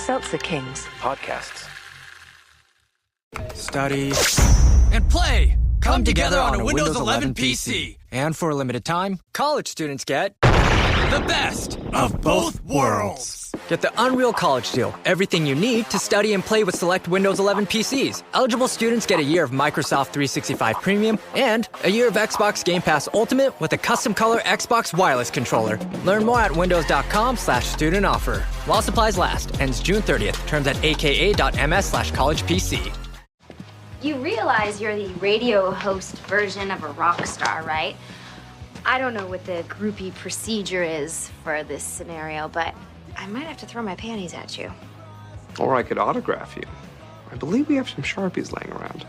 Seltzer Kings. Podcasts. Study and play come together on a Windows 11 PC. And for a limited time, college students get the best of both worlds. Get the Unreal College Deal. Everything you need to study and play with select Windows 11 PCs. Eligible students get a year of Microsoft 365 Premium and a year of Xbox Game Pass Ultimate with a custom color Xbox wireless controller. Learn more at windows.com/student offer. While supplies last. Ends June 30th. Terms at aka.ms/collegepc. You realize you're the radio host version of a rock star, right? I don't know what the groupie procedure is for this scenario, but I might have to throw my panties at you. Or I could autograph you. I believe we have some Sharpies laying around.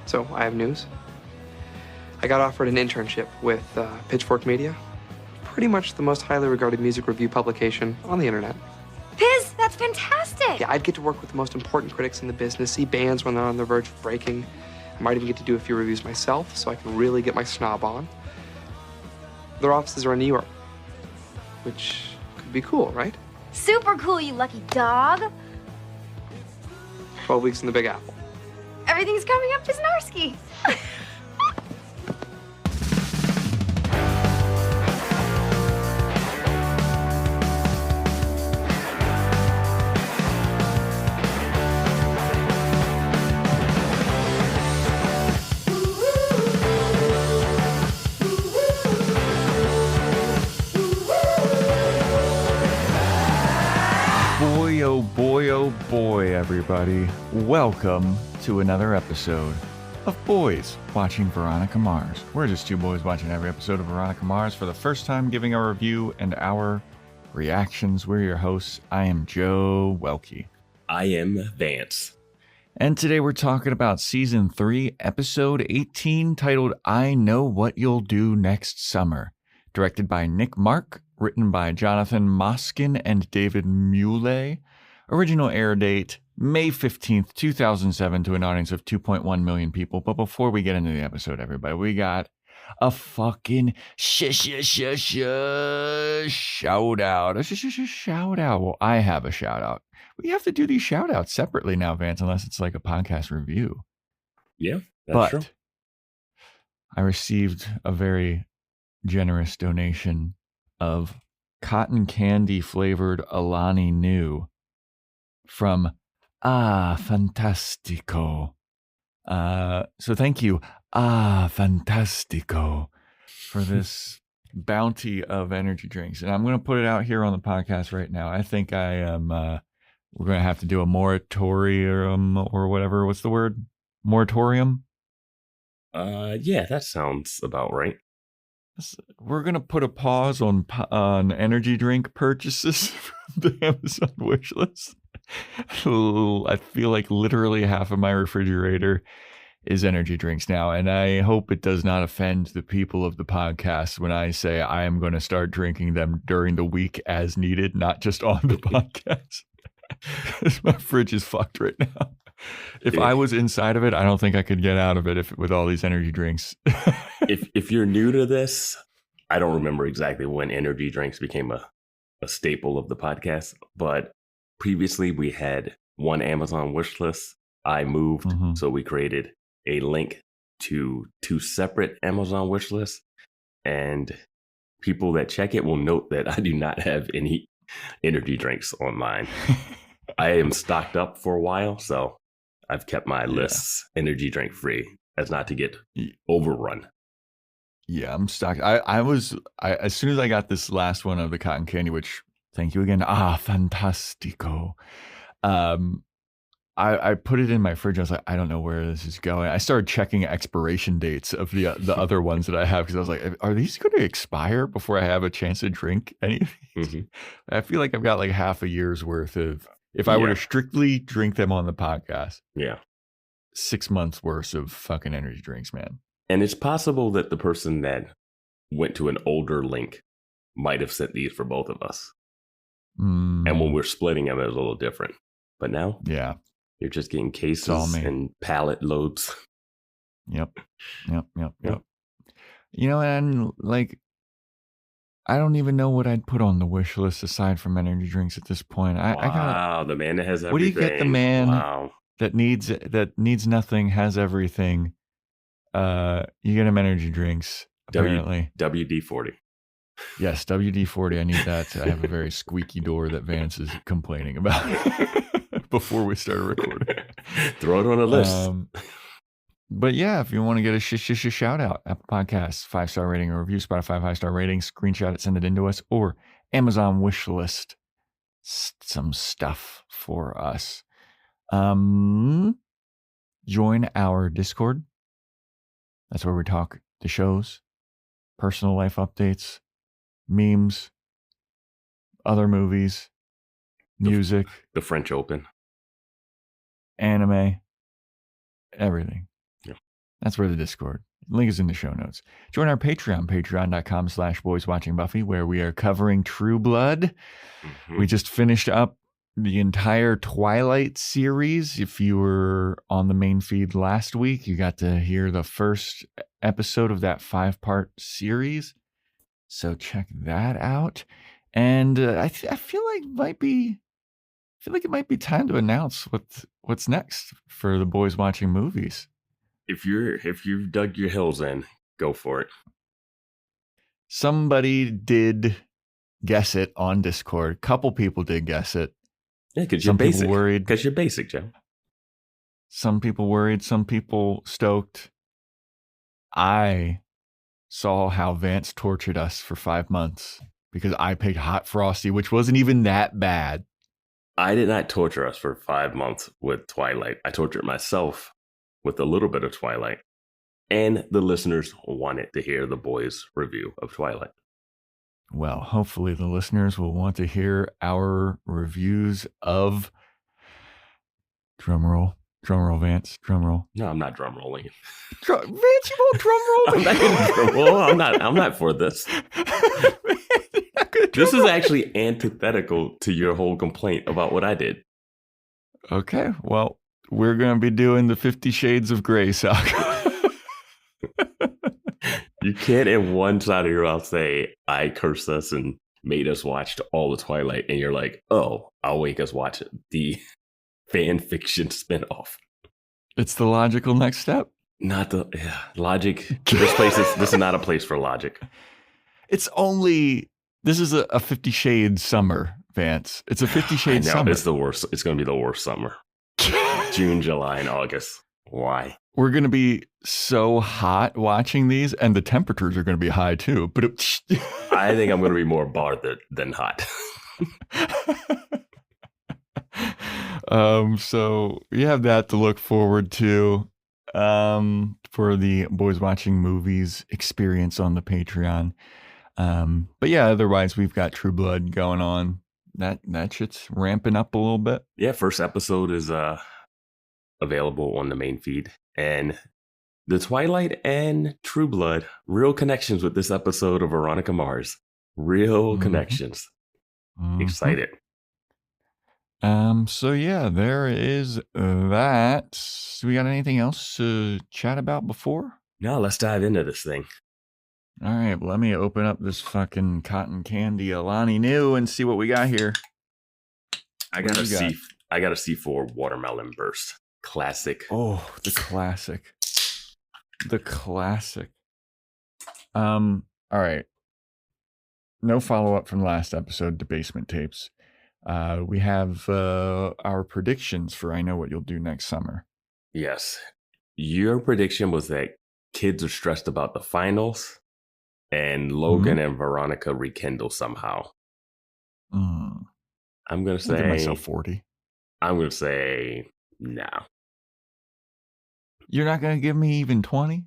So, I have news. I got offered an internship with Pitchfork Media. Pretty much the most highly regarded music review publication on the internet. Piz, that's fantastic! Yeah, I'd get to work with the most important critics in the business, see bands when they're on the verge of breaking. I might even get to do a few reviews myself, so I can really get my snob on. Their offices are in New York, which could be cool, right? Super cool, you lucky dog. 12 weeks in the Big Apple. Everything's coming up Piznarsky. Oh boy, everybody. Welcome to another episode of Boys Watching Veronica Mars. We're just two boys watching every episode of Veronica Mars for the first time, giving our review and our reactions. We're your hosts. I am Joe Welke. I am Vance. And today we're talking about Season 3, Episode 18, titled I Know What You'll Do Next Summer. Directed by Nick Mark, written by Jonathan Moskin and David Muley. Original air date, May 15th, 2007, to an audience of 2.1 million people. But before we get into the episode, everybody, we got a fucking shout out. Shout out. Well, I have a shout out. We have to do these shout outs separately now, Vance, unless it's like a podcast review. Yeah, that's true. I received a very generous donation of cotton candy flavored Alani Nu from Fantastico. So thank you, Fantastico, for this bounty of energy drinks. And I'm going to put it out here on the podcast right now. I think I am, we're going to have to do a moratorium or whatever. What's the word? Moratorium? Yeah, that sounds about right. We're going to put a pause on energy drink purchases from the Amazon wish list. I feel like literally half of my refrigerator is energy drinks now, and I hope it does not offend the people of the podcast when I say I am going to start drinking them during the week as needed, not just on the podcast. Because my fridge is fucked right now. If I was inside of it, I don't think I could get out of it with all these energy drinks. if you're new to this, I don't remember exactly when energy drinks became a staple of the podcast, but previously we had one Amazon wish list. I moved, so we created a link to two separate Amazon wish lists, and people that check it will note that I do not have any energy drinks on mine. I am stocked up for a while, so I've kept my lists energy drink free as not to get overrun. Yeah, I'm stocked. I as soon as I got this last one of the cotton candy, which thank you again. Fantastico. I put it in my fridge. I was like, I don't know where this is going. I started checking expiration dates of the other ones that I have because I was like, are these going to expire before I have a chance to drink any of these? I feel like I've got like half a year's worth of, if I were to strictly drink them on the podcast. Yeah. 6 months worth of fucking energy drinks, man. And it's possible that the person that went to an older link might have sent these for both of us. And when we're splitting them, it was a little different. But now, you're just getting cases and pallet loads. Yep. You know, and like, I don't even know what I'd put on the wish list aside from energy drinks at this point. I got. Wow, the man that has everything. What do you get the man Wow. that needs nothing, has everything? You get him energy drinks, apparently. WD-40. Yes, WD-40. I need that. I have a very squeaky door that Vance is complaining about before we started recording. Throw it on a list. But yeah, if you want to get a shout out, Apple Podcasts, 5-star rating or review, Spotify 5-star rating, screenshot it, send it into us, or Amazon wish list some stuff for us. Join our Discord. That's where we talk the shows, personal life updates, memes, other movies, music, the French Open, anime, everything. Yeah. That's where the Discord. Link is in the show notes. Join our Patreon, patreon.com/boyswatchingbuffy, where we are covering True Blood. We just finished up the entire Twilight series. If you were on the main feed last week, you got to hear the first episode of that 5-part series. So check that out. And I feel like it might be time to announce what's next for the Boys Watching Movies. If you've dug your heels in, go for it. Somebody did guess it on Discord. A couple people did guess it. Yeah, because you're basic. People worried. Because you're basic, Joe. Some people worried. Some people stoked. I saw how Vance tortured us for 5 months because I picked Hot Frosty, which wasn't even that bad. I did not torture us for 5 months with Twilight. I tortured myself with a little bit of Twilight. And the listeners wanted to hear the boys' review of Twilight. Well, hopefully the listeners will want to hear our reviews of drumroll, Vance, drumroll. No, I'm not drum rolling. Vance, you won't drum roll. I'm not going to drum roll. I'm not for this. This is actually antithetical to your whole complaint about what I did. Okay, well, we're going to be doing the 50 Shades of Grey saga. You can't in one side of your mouth say, I cursed us and made us watch all the Twilight. And you're like, oh, I'll make us watch the fan fiction spinoff. It's the logical next step. Not the logic. This is not a place for logic. This is a 50 Shades summer, Vance. It's a 50 Shades summer. It's the worst. It's going to be the worst summer. June, July, and August. Why? We're going to be so hot watching these, and the temperatures are going to be high too. But I think I'm going to be more bothered than hot. So we have that to look forward to for the Boys Watching Movies experience on the Patreon. But yeah, otherwise we've got True Blood going on. That shit's ramping up a little bit. Yeah, first episode is available on the main feed. And the Twilight and True Blood, real connections with this episode of Veronica Mars. Real connections. Excited. So yeah, there is that. We got anything else to chat about before? No, let's dive into this thing. All right, let me open up this fucking cotton candy Alani New and see what we got here. I got a C4 watermelon burst. Classic. Oh, the classic. All right. No follow-up from last episode to Basement Tapes. We have our predictions for I Know What You'll Do Next Summer. Yes. Your prediction was that kids are stressed about the finals and Logan and Veronica rekindle somehow. I'm going to say... I'll give myself 40. I'm going to say no. You're not going to give me even 20?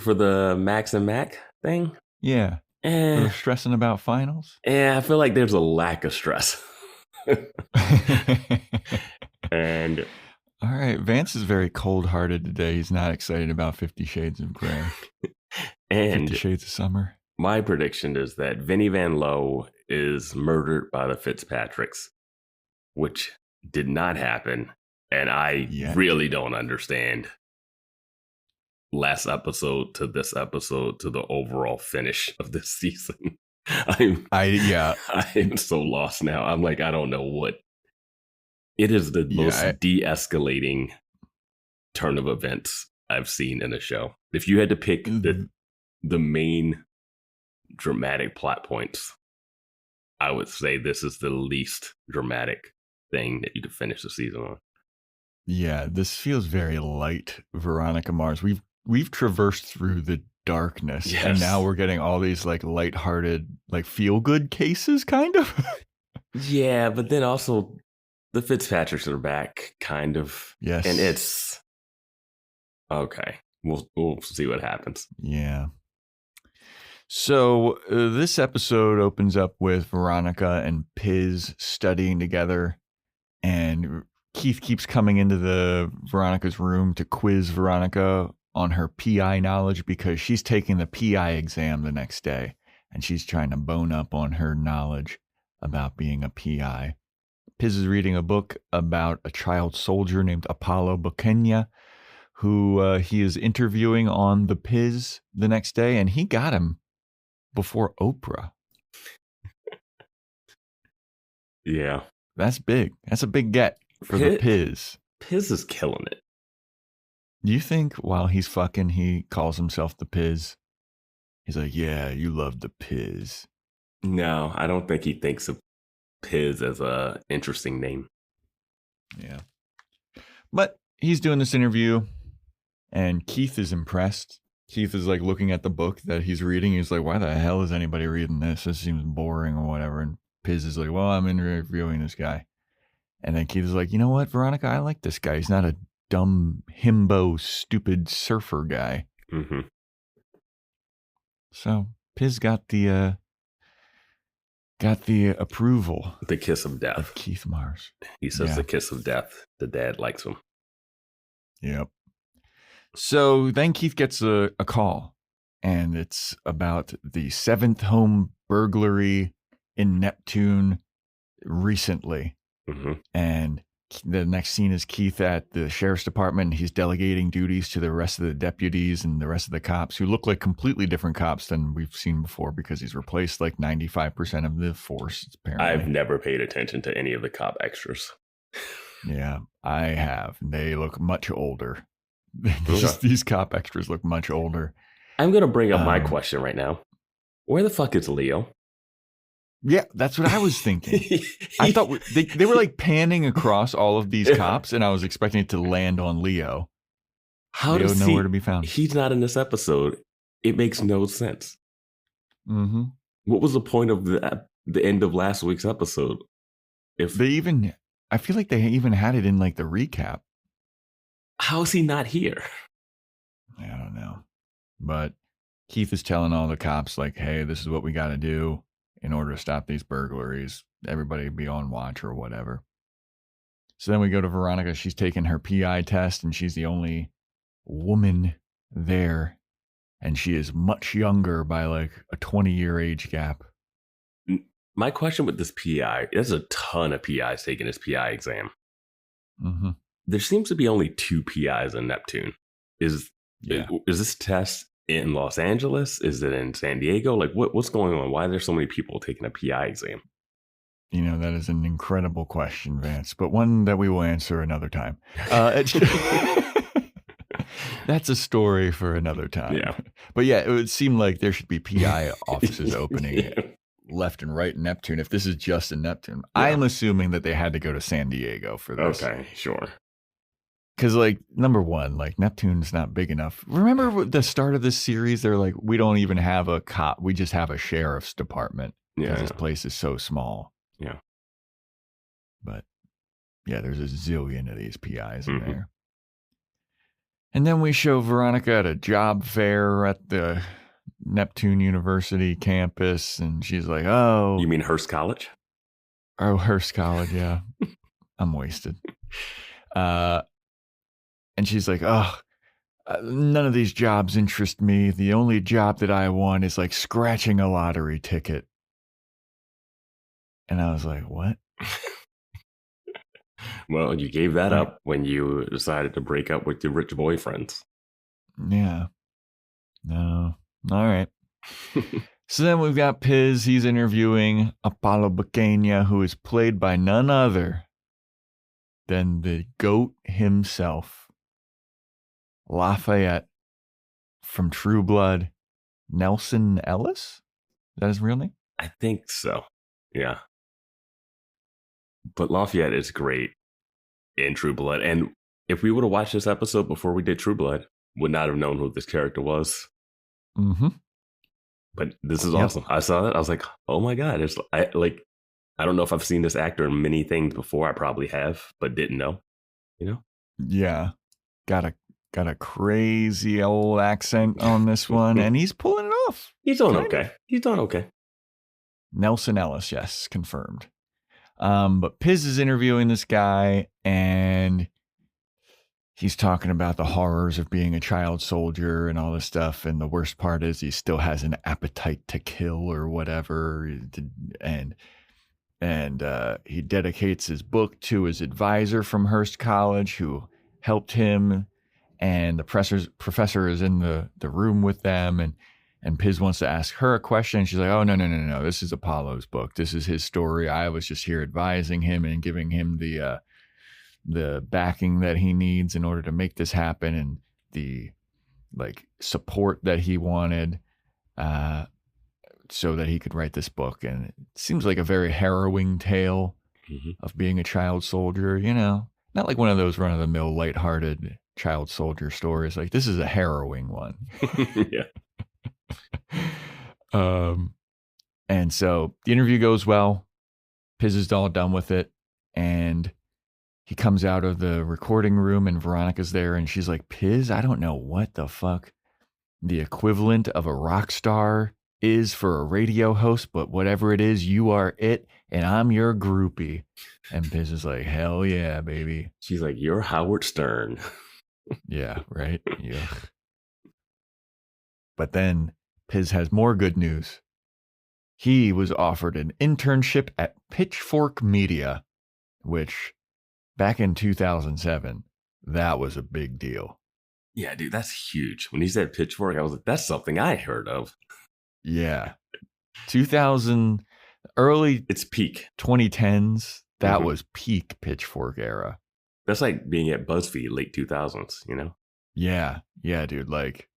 For the Max and Mac thing? Yeah. They're stressing about finals? Yeah, I feel like there's a lack of stress. And all right, Vance is very cold-hearted today. He's not excited about 50 Shades of Grey. And 50 Shades of Summer. My prediction is that Vinnie Van Lowe is murdered by the Fitzpatricks, which did not happen. And I really don't understand last episode to this episode to the overall finish of this season. I'm so lost now. I'm like, I don't know what. It is the most de-escalating turn of events I've seen in a show. If you had to pick the main dramatic plot points, I would say this is the least dramatic thing that you could finish the season on. Yeah, this feels very light, Veronica Mars. We've traversed through the darkness, and now we're getting all these like lighthearted, like feel-good cases, kind of. Yeah, but then also the Fitzpatricks are back, kind of. Yes, and it's okay. We'll see what happens. Yeah. So this episode opens up with Veronica and Piz studying together, and Keith keeps coming into Veronica's room to quiz Veronica on her PI knowledge because she's taking the PI exam the next day, and she's trying to bone up on her knowledge about being a PI. Piz is reading a book about a child soldier named Apollo Bukenya, who he is interviewing on the Piz the next day, and he got him before Oprah. Yeah. That's big. That's a big get for the Piz. Piz is killing it. Do you think while he's fucking, he calls himself the Piz? He's like, yeah, you love the Piz. No, I don't think he thinks of Piz as a interesting name. Yeah. But he's doing this interview, and Keith is impressed. Keith is like looking at the book that he's reading. He's like, why the hell is anybody reading this? This seems boring or whatever. And Piz is like, well, I'm interviewing this guy. And then Keith is like, you know what, Veronica, I like this guy. He's not a dumb, himbo, stupid surfer guy. Mm-hmm. So Piz got the approval. The kiss of death. Of Keith Mars. He says the kiss of death. The dad likes him. Yep. So then Keith gets a call, and it's about the 7th home burglary in Neptune recently. Mm-hmm. And the next scene is Keith at the sheriff's department. He's delegating duties to the rest of the deputies and the rest of the cops, who look like completely different cops than we've seen before because he's replaced like 95% of the force, apparently. I've never paid attention to any of the cop extras. Yeah, I have. They look much older. These cop extras look much older. I'm going to bring up my question right now. Where the fuck is Leo? Yeah, that's what I was thinking. I thought they were like panning across all of these cops, and I was expecting it to land on Leo. How Leo does nowhere to be found? He's not in this episode. It makes no sense. Mm-hmm. What was the point of the end of last week's episode? If I feel like they even had it in like the recap. How is he not here? I don't know. But Keith is telling all the cops, like, hey, this is what we got to do in order to stop these burglaries. Everybody be on watch or whatever. So then we go to Veronica. She's taking her PI test, and she's the only woman there. And she is much younger by like a 20-year age gap. My question with this PI, there's a ton of PIs taking this PI exam. Mm-hmm. There seems to be only 2 PIs in Neptune. Is this test in Los Angeles? Is it in San Diego? Like, what's going on? Why are there so many people taking a PI exam? You know, that is an incredible question, Vance, but one that we will answer another time. That's a story for another time. Yeah. But yeah, it would seem like there should be PI offices opening left and right in Neptune. If this is just in Neptune, I am assuming that they had to go to San Diego for this. Okay, sure. Because, like, number one, like, Neptune's not big enough. Remember the start of this series? They're like, we don't even have a cop. We just have a sheriff's department. Because this place is so small. Yeah. But, yeah, there's a zillion of these PIs in there. And then we show Veronica at a job fair at the Neptune University campus. And she's like, oh. You mean Hearst College? Oh, Hearst College, yeah. I'm wasted. And she's like, oh, none of these jobs interest me. The only job that I want is like scratching a lottery ticket. And I was like, what? Well, you gave that up when you decided to break up with your rich boyfriends. Yeah. No. All right. So then we've got Piz. He's interviewing Apollo Bacania, who is played by none other than the GOAT himself, Lafayette from True Blood, Nelson Ellis? Is that his real name? I think so. Yeah. But Lafayette is great in True Blood. And if we would have watched this episode before we did True Blood, would not have known who this character was. Mm-hmm. But this is awesome. I saw that. I was like, oh my God. I don't know if I've seen this actor in many things before. I probably have, but didn't know. You know? Yeah. Got a crazy old accent on this one, and he's pulling it off. He's doing okay. He's doing okay. Nelson Ellis, yes, confirmed. But Piz is interviewing this guy, and he's talking about the horrors of being a child soldier and all this stuff. And the worst part is he still has an appetite to kill or whatever. And he dedicates his book to his advisor from Hearst College who helped him. And the professor is in the room with them. And Piz wants to ask her a question. She's like, oh, no. This is Apollo's book. This is his story. I was just here advising him and giving him the backing that he needs in order to make this happen, and the support that he wanted so that he could write this book. And it seems like a very harrowing tale of being a child soldier, not like one of those run-of-the-mill lighthearted child soldier stories. Like, this is a harrowing one. Yeah. And so the interview goes well. Piz is all done with it, and he comes out of the recording room, and Veronica's there, and she's like, Piz, I don't know what the fuck the equivalent of a rock star is for a radio host, but whatever it is, you are it, and I'm your groupie. And Piz is like, hell yeah, baby. She's like, you're Howard Stern. Yeah, right? Yeah. But then Piz has more good news. He was offered an internship at Pitchfork Media, which back in 2007, that was a big deal. Yeah, dude, that's huge. When he said Pitchfork, I was like, that's something I heard of. Yeah. 2000, early it's peak 2010s. That was peak Pitchfork era. That's like being at BuzzFeed late 2000s, Yeah. Yeah, dude. Like,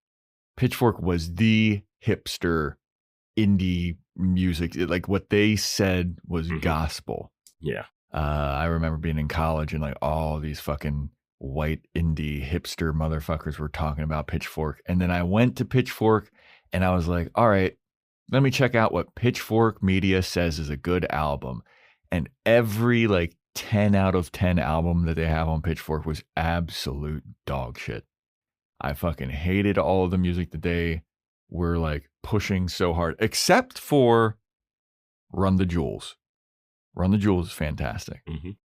Pitchfork was the hipster indie music. Like, what they said was gospel. Yeah. I remember being in college and like all these fucking white indie hipster motherfuckers were talking about Pitchfork. And then I went to Pitchfork and I was like, all right, let me check out what Pitchfork Media says is a good album. And every 10 out of 10 album that they have on Pitchfork was absolute dog shit. I fucking hated all of the music that they were pushing so hard, except for Run the Jewels. Run the Jewels is fantastic.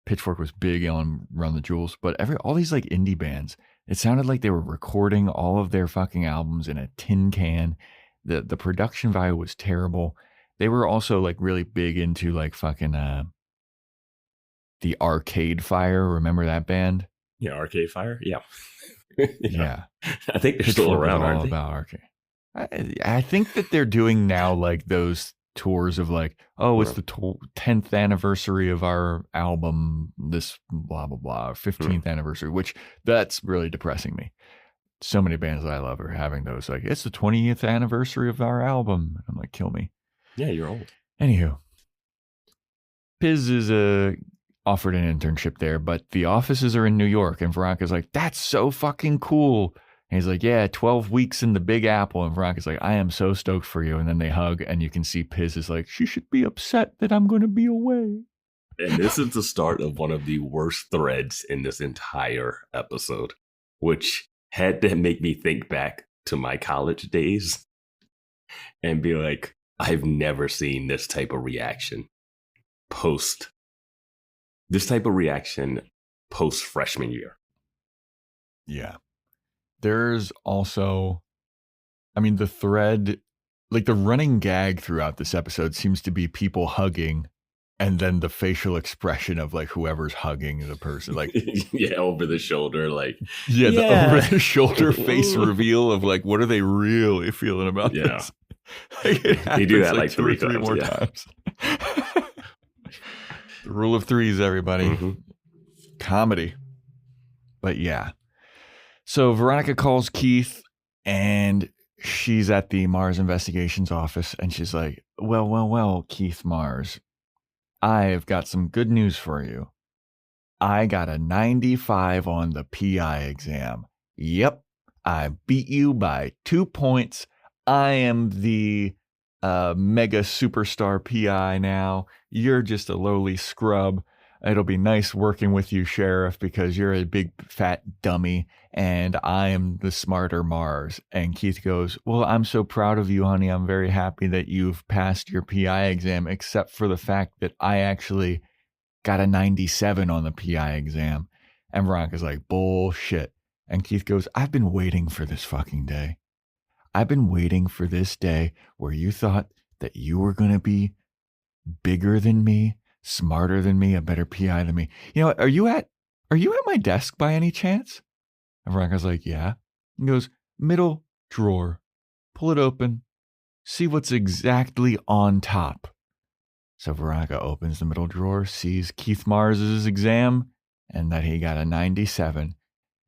Pitchfork was big on Run the Jewels, but all these indie bands, it sounded like they were recording all of their fucking albums in a tin can. The production value was terrible. They were also really big into fucking the Arcade Fire. Remember that band? Yeah, Arcade Fire. Yeah. Yeah. I think they're still around, aren't they? About Arcade. I think that they're doing now those tours of it's the 10th anniversary of our album, this blah blah blah, 15th anniversary, which that's really depressing me. So many bands that I love are having those it's the 20th anniversary of our album. I'm like, kill me. Yeah, you're old. Anywho, Piz is offered an internship there, but the offices are in New York, and Veronica's like, that's so fucking cool. And he's like, yeah, 12 weeks in the Big Apple. And Veronica's like, I am so stoked for you. And then they hug, and you can see Piz is like, she should be upset that I'm going to be away. And this is the start of one of the worst threads in this entire episode, which had to make me think back to my college days and be like, I've never seen this type of reaction post freshman year. Yeah. There's also, the thread, the running gag throughout this episode seems to be people hugging and then the facial expression of whoever's hugging the person. Yeah, over the shoulder. The over the shoulder face reveal of what are they really feeling about this? Like, They do that like two or three more times, times. The rule of threes, everybody. Mhm. Comedy. But yeah. So Veronica calls Keith and she's at the Mars Investigations office and she's like, well, Keith Mars, I've got some good news for you. I got a 95 on the PI exam. Yep, I beat you by 2 points. I am the mega superstar PI now. You're just a lowly scrub. It'll be nice working with you, Sheriff, because you're a big fat dummy and I am the smarter Mars. And Keith goes, well, I'm so proud of you, honey. I'm very happy that you've passed your PI exam, except for the fact that I actually got a 97 on the PI exam. And Veronica's like, bullshit. And Keith goes, I've been waiting for this fucking day. I've been waiting for this day where you thought that you were going to be bigger than me, smarter than me, a better PI than me. You know, are you at my desk by any chance? And Veronica's like, yeah. He goes, middle drawer. Pull it open. See what's exactly on top. So Veronica opens the middle drawer, sees Keith Mars's exam, and that he got a 97.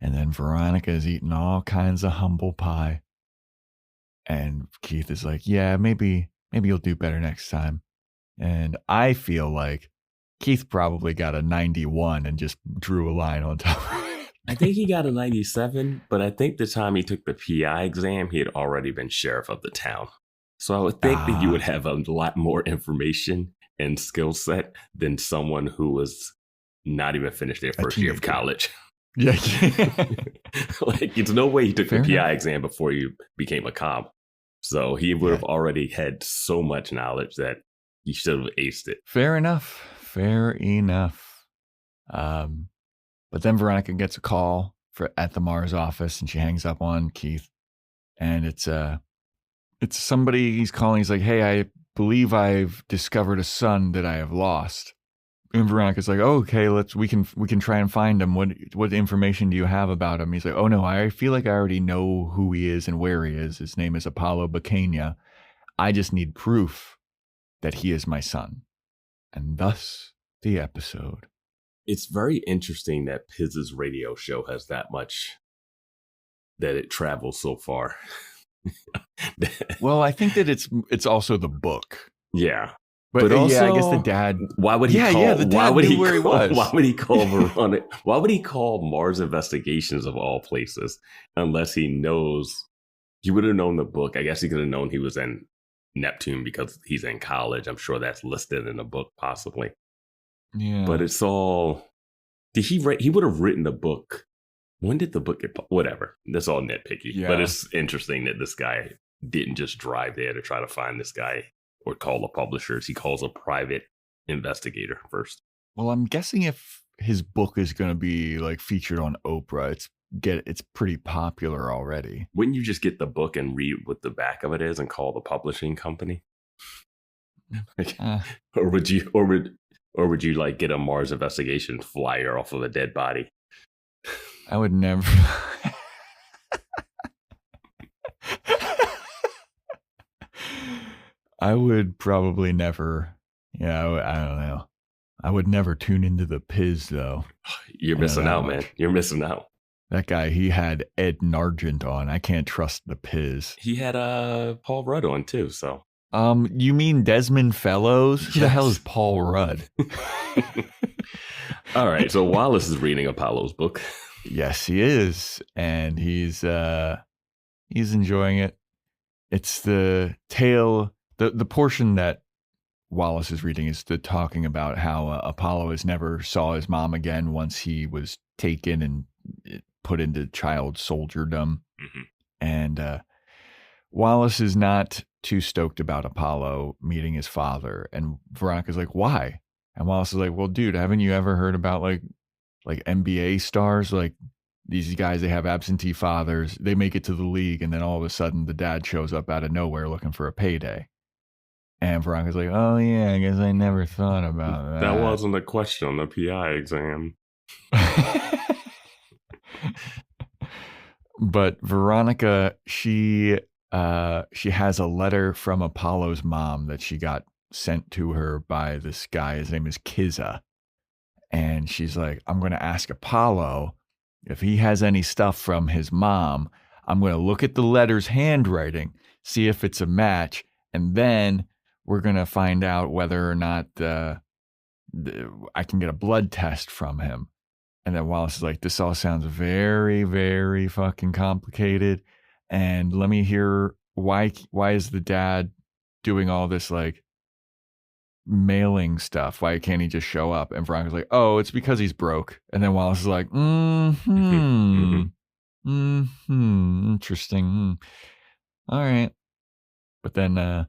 And then Veronica is eating all kinds of humble pie. And Keith is like, yeah, maybe you'll do better next time. And I feel like Keith probably got a 91 and just drew a line on top of it. I think he got a 97, but I think the time he took the PI exam, he had already been sheriff of the town. So I would think that you would have a lot more information and skill set than someone who was not even finished their first year of college. Yeah. Like, it's no way he took Fair the PI enough. exam before he became a cop. So he would have already had so much knowledge that he should have aced it. Fair enough. But then Veronica gets a call at the Mars office and she hangs up on Keith. And it's somebody he's calling. He's like, hey, I believe I've discovered a son that I have lost. And Veronica's like, oh, okay, we can try and find him. What information do you have about him? He's like, oh no, I feel like I already know who he is and where he is. His name is Apollo Bacania. I just need proof that he is my son. And thus the episode. It's very interesting that Piz's radio show has that much, that it travels so far. Well, I think that it's also the book. Yeah. But also, yeah, I guess the dad. Why would he call? The dad knew where he was. Why would he call Veronica? Why would he call Mars Investigations of all places? Unless he knows, he would have known the book. I guess he could have known he was in Neptune because he's in college. I'm sure that's listed in the book, possibly. Yeah. But it's all. Did he write? He would have written the book. When did the book get? Whatever. That's all nitpicky. Yeah. But it's interesting that this guy didn't just drive there to try to find this guy or call the publishers. He calls a private investigator first. Well, I'm guessing if his book is going to be like featured on Oprah, it's pretty popular already. Wouldn't you just get the book and read what the back of it is and call the publishing company? Or would you like get a Mars Investigation flyer off of a dead body? I would never. I would probably never. Yeah, I don't know. I would never tune into the Piz though. You're missing out, man. You're missing out. That guy, he had Ed Nugent on. I can't trust the Piz. He had Paul Rudd on too. So, you mean Desmond Fellows? Who the hell is Paul Rudd? All right. So Wallace is reading Apollo's book. Yes, he is, and he's enjoying it. It's the tale. The portion that Wallace is reading is talking about how Apollo has never saw his mom again once he was taken and put into child soldierdom. Mm-hmm. And Wallace is not too stoked about Apollo meeting his father. And Veronica's like, why? And Wallace is like, well, dude, haven't you ever heard about like NBA stars? Like these guys, they have absentee fathers. They make it to the league. And then all of a sudden the dad shows up out of nowhere looking for a payday. And Veronica's like, oh, yeah, I guess I never thought about that. That wasn't a question on the PI exam. But Veronica, she she has a letter from Apollo's mom that she got sent to her by this guy. His name is Kiza. And she's like, I'm going to ask Apollo if he has any stuff from his mom. I'm going to look at the letter's handwriting, see if it's a match, and then we're going to find out whether or not I can get a blood test from him. And then Wallace is like, this all sounds very, very fucking complicated. And let me hear why is the dad doing all this like mailing stuff? Why can't he just show up? And Veronica's like, oh, it's because he's broke. And then Wallace is like, interesting. All right. But then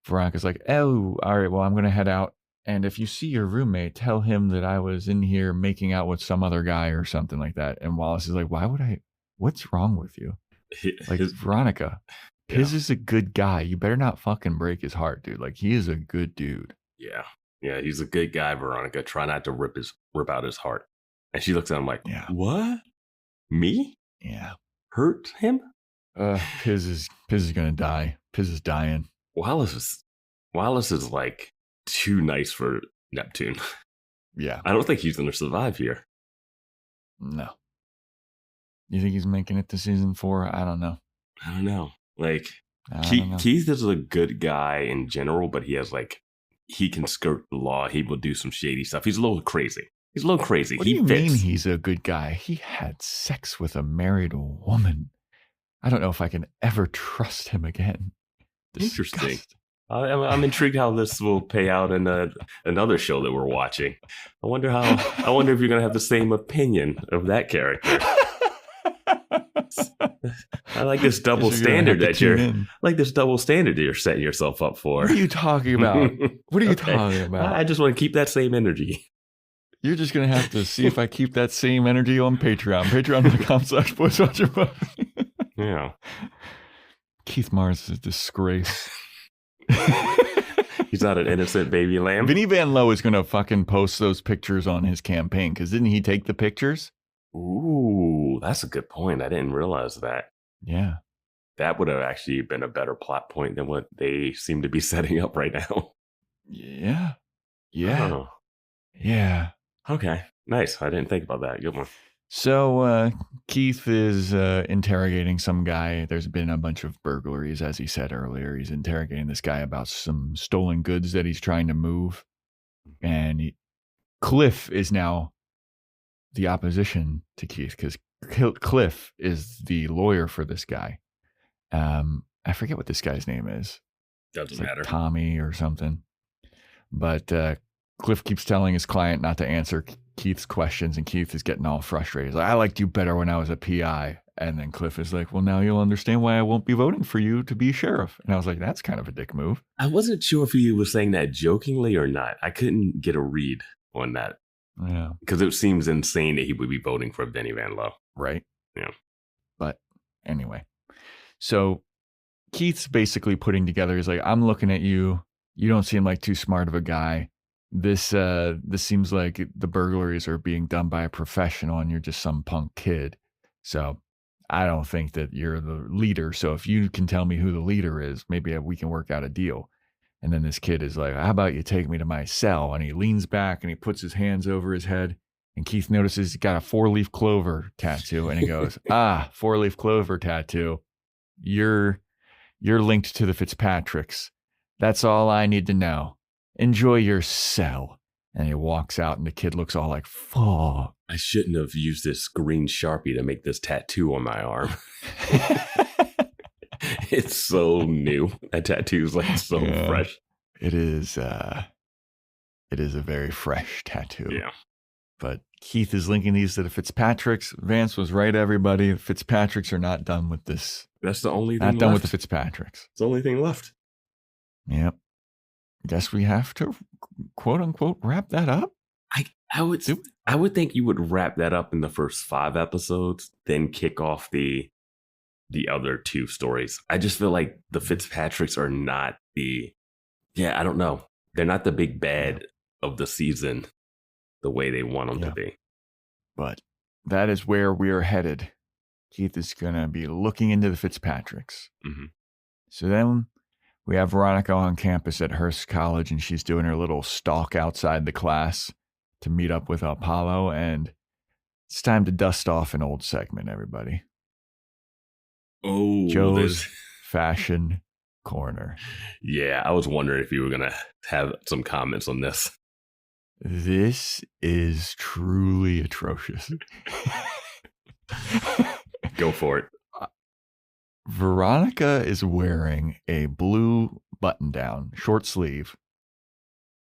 Veronica's like, oh, all right, well, I'm going to head out. And if you see your roommate, tell him that I was in here making out with some other guy or something like that. And Wallace is like, what's wrong with you? Like, Veronica, Piz is a good guy. You better not fucking break his heart, dude. Like, he is a good dude. Yeah. Yeah, he's a good guy, Veronica. Try not to rip out his heart. And she looks at him like, what? Me? Yeah. Hurt him? Piz is gonna die. Piz is dying. Wallace is like too nice for Neptune. Yeah. I don't think he's gonna survive here. No. You think he's making it to season 4? I don't know. Like, Keith is a good guy in general, but he can skirt the law. He will do some shady stuff. He's a little crazy. What do you mean he's a good guy? He had sex with a married woman. I don't know if I can ever trust him again. Interesting. I'm intrigued how this will pay out in another show that we're watching. I wonder if you're gonna have the same opinion of that character. I like this double standard that you're setting yourself up for. What are you talking about? I just want to keep that same energy. You're just going to have to see if I keep that same energy on Patreon. Patreon.com/BoysWatcherBuffy. Yeah. Keith Mars is a disgrace. He's not an innocent baby lamb. Vinny Van Lowe is going to fucking post those pictures on his campaign, because didn't he take the pictures? Ooh, that's a good point. I didn't realize that. Yeah. That would have actually been a better plot point than what they seem to be setting up right now. Yeah. Oh. Yeah. Okay. Nice. I didn't think about that. Good one. So Keith is interrogating some guy. There's been a bunch of burglaries, as he said earlier. He's interrogating this guy about some stolen goods that he's trying to move. And Cliff is now the opposition to Keith, because Cliff is the lawyer for this guy. I forget what this guy's name is. Doesn't matter. Tommy or something. But Cliff keeps telling his client not to answer Keith's questions, and Keith is getting all frustrated. He's like, I liked you better when I was a PI. And then Cliff is like, well, now you'll understand why I won't be voting for you to be sheriff. And I was like, that's kind of a dick move. I wasn't sure if he was saying that jokingly or not. I couldn't get a read on that. Yeah. Because it seems insane that he would be voting for Vinny Van Lowe. Right. Yeah. But anyway, so Keith's basically putting together, he's like, I'm looking at you. You don't seem like too smart of a guy. This seems like the burglaries are being done by a professional and you're just some punk kid. So I don't think that you're the leader. So if you can tell me who the leader is, maybe we can work out a deal. And then this kid is like, how about you take me to my cell? And he leans back and he puts his hands over his head. And Keith notices he's got a 4-leaf clover tattoo. And he goes, 4-leaf clover tattoo. You're linked to the Fitzpatricks. That's all I need to know. Enjoy your cell. And he walks out and the kid looks all like, fuck. I shouldn't have used this green Sharpie to make this tattoo on my arm. It's so new. That tattoo's like so fresh. It is a very fresh tattoo. Yeah. But Keith is linking these to the Fitzpatricks. Vance was right, everybody. The Fitzpatricks are not done with this. That's the only thing Not done left. with the Fitzpatricks. It's the only thing left. Yep. Guess we have to, quote unquote, wrap that up. I would think you would wrap that up in the first 5 episodes, then kick off the other 2 stories. I just feel like the Fitzpatricks are not I don't know. They're not the big bad of the season the way they want them to be. But that is where we are headed. Keith is going to be looking into the Fitzpatricks. Mm-hmm. So then we have Veronica on campus at Hearst College, and she's doing her little stalk outside the class to meet up with Apollo, and it's time to dust off an old segment, everybody. Oh, Joe's Fashion Corner. Yeah, I was wondering if you were going to have some comments on this. This is truly atrocious. Go for it. Veronica is wearing a blue button-down, short sleeve,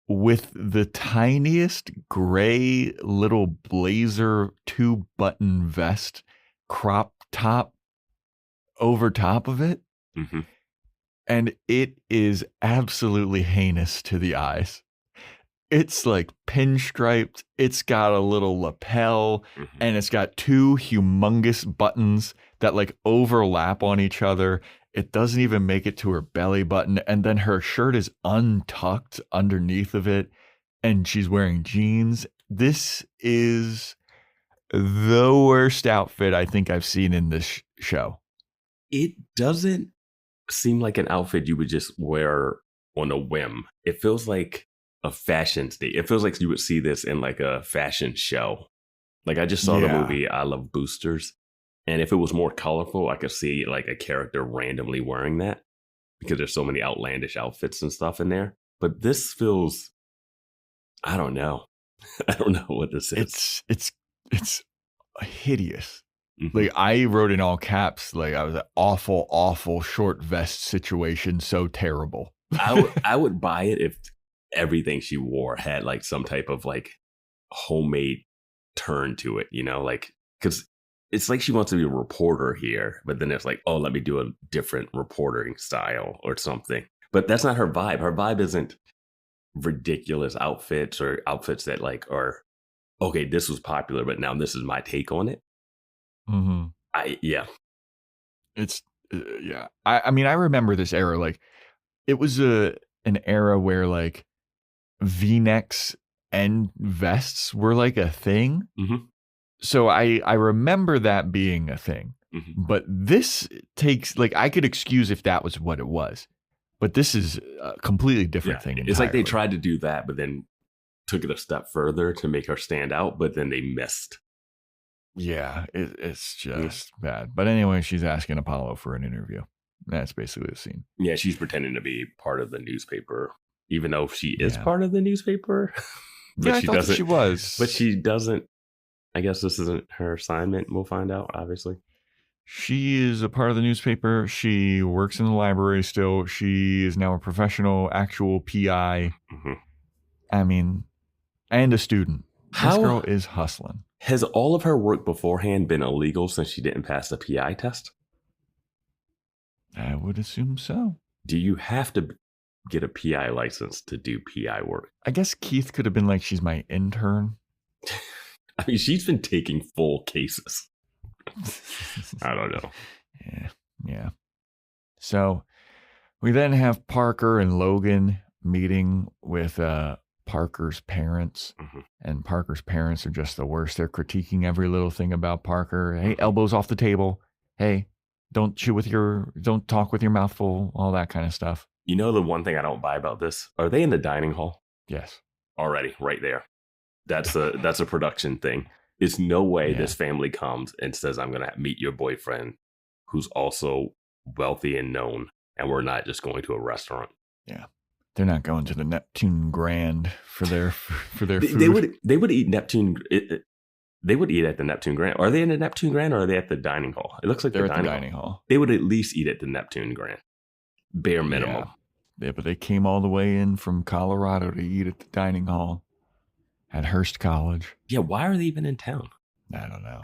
with the tiniest gray little blazer 2-button vest crop top over top of it. Mm-hmm. And it is absolutely heinous to the eyes. It's like pinstriped. It's got a little lapel, and it's got 2 humongous buttons that like overlap on each other. It doesn't even make it to her belly button. And then her shirt is untucked underneath of it, and she's wearing jeans. This is the worst outfit I think I've seen in this show. It doesn't seem like an outfit you would just wear on a whim. It feels like a fashion state. It feels like you would see this in like a fashion show. Like I just saw the movie I Love Boosters, and if it was more colorful, I could see like a character randomly wearing that because there's so many outlandish outfits and stuff in there. But this feels, I don't know. I don't know what this is. It's hideous. Mm-hmm. Like I wrote in all caps, like I was an awful short vest situation. So terrible. I would buy it if everything she wore had like some type of like homemade turn to it, you know, like because it's like she wants to be a reporter here, but then it's like, oh, let me do a different reporting style or something. But that's not her vibe. Her vibe isn't ridiculous outfits or outfits that like are okay, this was popular, but now this is my take on it. Mm-hmm. It's yeah. I mean, I remember this era. Like it was an era where like V-necks and vests were like a thing. Mm-hmm. So I remember that being a thing. Mm-hmm. But this takes like I could excuse if that was what it was. But this is a completely different thing entirely. It's like they tried to do that, but then took it a step further to make her stand out, but then they missed. Yeah, it's just bad. But anyway, she's asking Apollo for an interview. That's basically the scene. Yeah, she's pretending to be part of the newspaper, even though she is part of the newspaper. But yeah, I thought that she was. But she doesn't. I guess this isn't her assignment. We'll find out, obviously. She is a part of the newspaper. She works in the library still. She is now a professional, actual PI. Mm-hmm. I mean, and a student. This girl is hustling. Has all of her work beforehand been illegal since she didn't pass the PI test? I would assume so. Do you have to get a PI license to do PI work? I guess Keith could have been like, she's my intern. I mean, she's been taking full cases. I don't know. Yeah. So we then have Parker and Logan meeting with Parker's parents. Mm-hmm. And Parker's parents are just the worst. They're critiquing every little thing about Parker. Hey, elbows off the table. Hey, don't talk with your mouth full, all that kind of stuff. You know the one thing I don't buy about this? Are they in the dining hall? Yes. Already, right there. That's a production thing. There's no way this family comes and says, I'm going to meet your boyfriend who's also wealthy and known, and we're not just going to a restaurant. Yeah. They're not going to the Neptune Grand for their food. They would eat Neptune. They would eat at the Neptune Grand. Are they in the Neptune Grand or are they at the dining hall? It looks like they're at the dining hall. They would at least eat at the Neptune Grand. Bare minimum. Yeah, but they came all the way in from Colorado to eat at the dining hall at Hearst College. Yeah, why are they even in town? I don't know.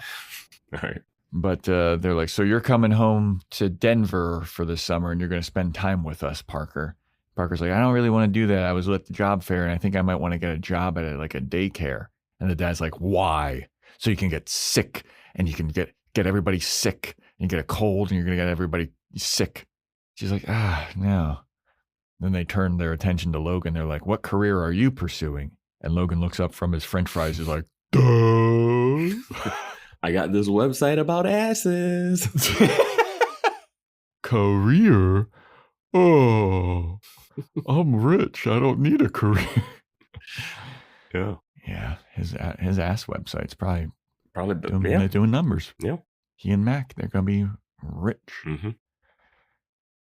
All right. But they're like, so you're coming home to Denver for the summer and you're going to spend time with us, Parker. Parker's like, I don't really want to do that. I was at the job fair and I think I might want to get a job at like a daycare. And the dad's like, why? So you can get sick and you can get everybody sick and you get a cold and you're going to get everybody sick. She's like, no. Then they turn their attention to Logan. They're like, what career are you pursuing? And Logan looks up from his french fries. He's like, duh. I got this website about asses. Career? Oh, I'm rich. I don't need a career. Yeah. Yeah, his ass website's probably Yeah. they're doing numbers. Yeah. He and Mac, they're gonna be rich. Mm-hmm.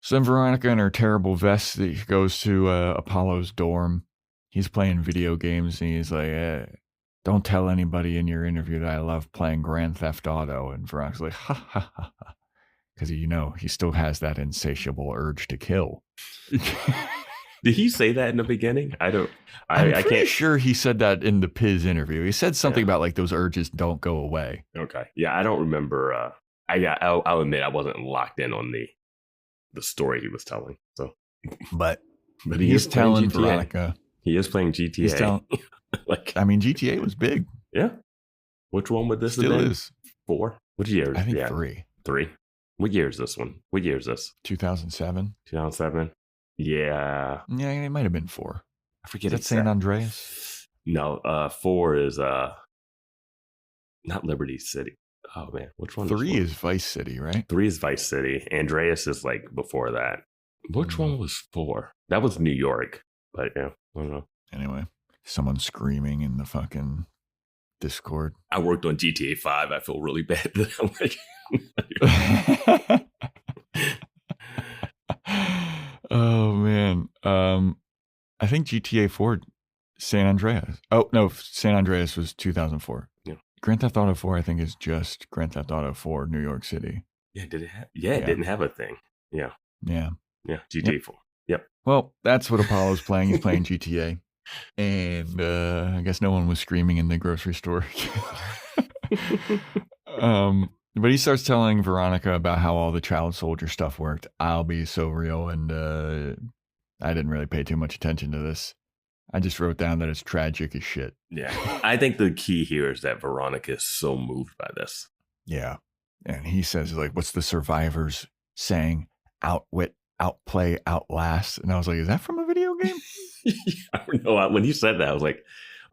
So then Veronica in her terrible vest goes to Apollo's dorm. He's playing video games and he's like, don't tell anybody in your interview that I love playing Grand Theft Auto. And Veronica's like, ha ha ha ha. Because, he still has that insatiable urge to kill. Did he say that in the beginning? I'm I pretty can't. sure he said that in the Piz interview. He said something about like those urges don't go away. Okay. Yeah, I don't remember. I'll admit I wasn't locked in on the story he was telling. So, but he he's is playing telling GTA. Veronica. He is playing GTA. He's telling, GTA was big. Yeah. Which one would this Still have been? is. 4? Which year? I think 3. 3. What year is this one? What year is this? 2007. 2007. Yeah. Yeah, it might have been 4. I forget. Is that San Andreas? No. 4 is not Liberty City. Oh man, which one? 3 is Vice City, right? 3 is Vice City. Andreas is like before that. Which one was 4? That was New York. But yeah, I don't know. Anyway, someone screaming in the fucking Discord. I worked on GTA 5. I feel really bad that I'm like. Oh man. I think GTA 4 San Andreas. Oh no, San Andreas was 2004. Yeah. Grand Theft Auto 4 I think is just Grand Theft Auto 4 New York City. Yeah, did it have it didn't have a thing. Yeah. Yeah. Yeah, GTA 4. Yep. Well, that's what Apollo's playing. He's playing GTA. And I guess no one was screaming in the grocery store. But he starts telling Veronica about how all the child soldier stuff worked. I'll be so real. And I didn't really pay too much attention to this. I just wrote down that it's tragic as shit. Yeah. I think the key here is that Veronica is so moved by this. Yeah. And he says, like, what's the survivors saying? Outwit, outplay, outlast. And I was like, is that from a video game? I don't know. When you said that, I was like,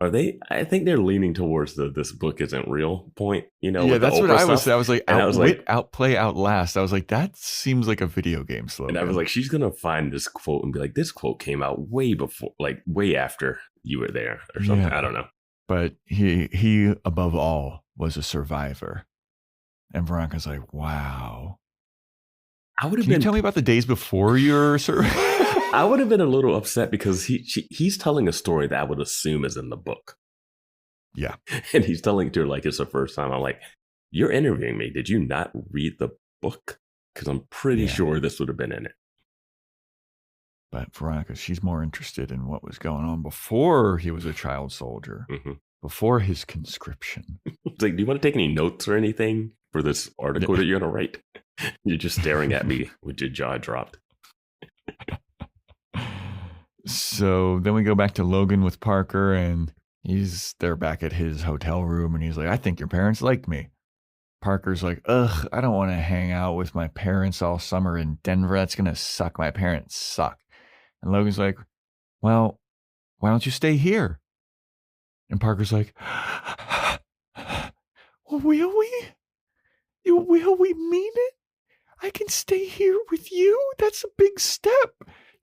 are they? I think they're leaning towards this book isn't real point, Yeah, that's what I was. I was like, outwit, I was like, outplay, outlast. I was like, that seems like a video game slogan. And I was like, she's gonna find this quote and be like, this quote came out way before, like way after you were there or something. Yeah. I don't know. But he above all was a survivor. And Veronica's like, wow. I would have Can you tell me about the days before your I would have been a little upset because he's telling a story that I would assume is in the book. Yeah. And he's telling it to her like it's the first time. I'm like, you're interviewing me. Did you not read the book? Because I'm pretty sure this would have been in it. But Veronica, she's more interested in what was going on before he was a child soldier, before his conscription. It's like, do you want to take any notes or anything for this article that you're going to write? You're just staring at me with your jaw dropped. So then we go back to Logan with Parker, and they're back at his hotel room, and he's like, I think your parents liked me. Parker's like, ugh, I don't want to hang out with my parents all summer in Denver. That's going to suck. My parents suck. And Logan's like, well, why don't you stay here? And Parker's like, will we? Will we mean it? I can stay here with you? That's a big step.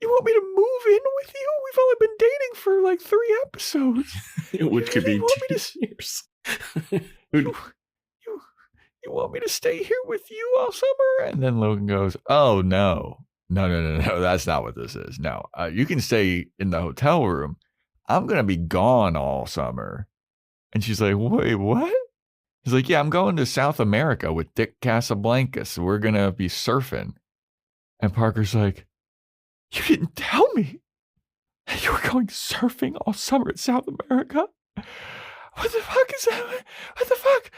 You want me to move in with you? We've only been dating for like 3 episodes. Which could be 2 years. You want me to stay here with you all summer? And then Logan goes, oh, no. No. That's not what this is. No, you can stay in the hotel room. I'm going to be gone all summer. And she's like, wait, what? He's like, yeah, I'm going to South America with Dick Casablancas. We're going to be surfing. And Parker's like, you didn't tell me you were going surfing all summer in South America. What the fuck is that? What the fuck?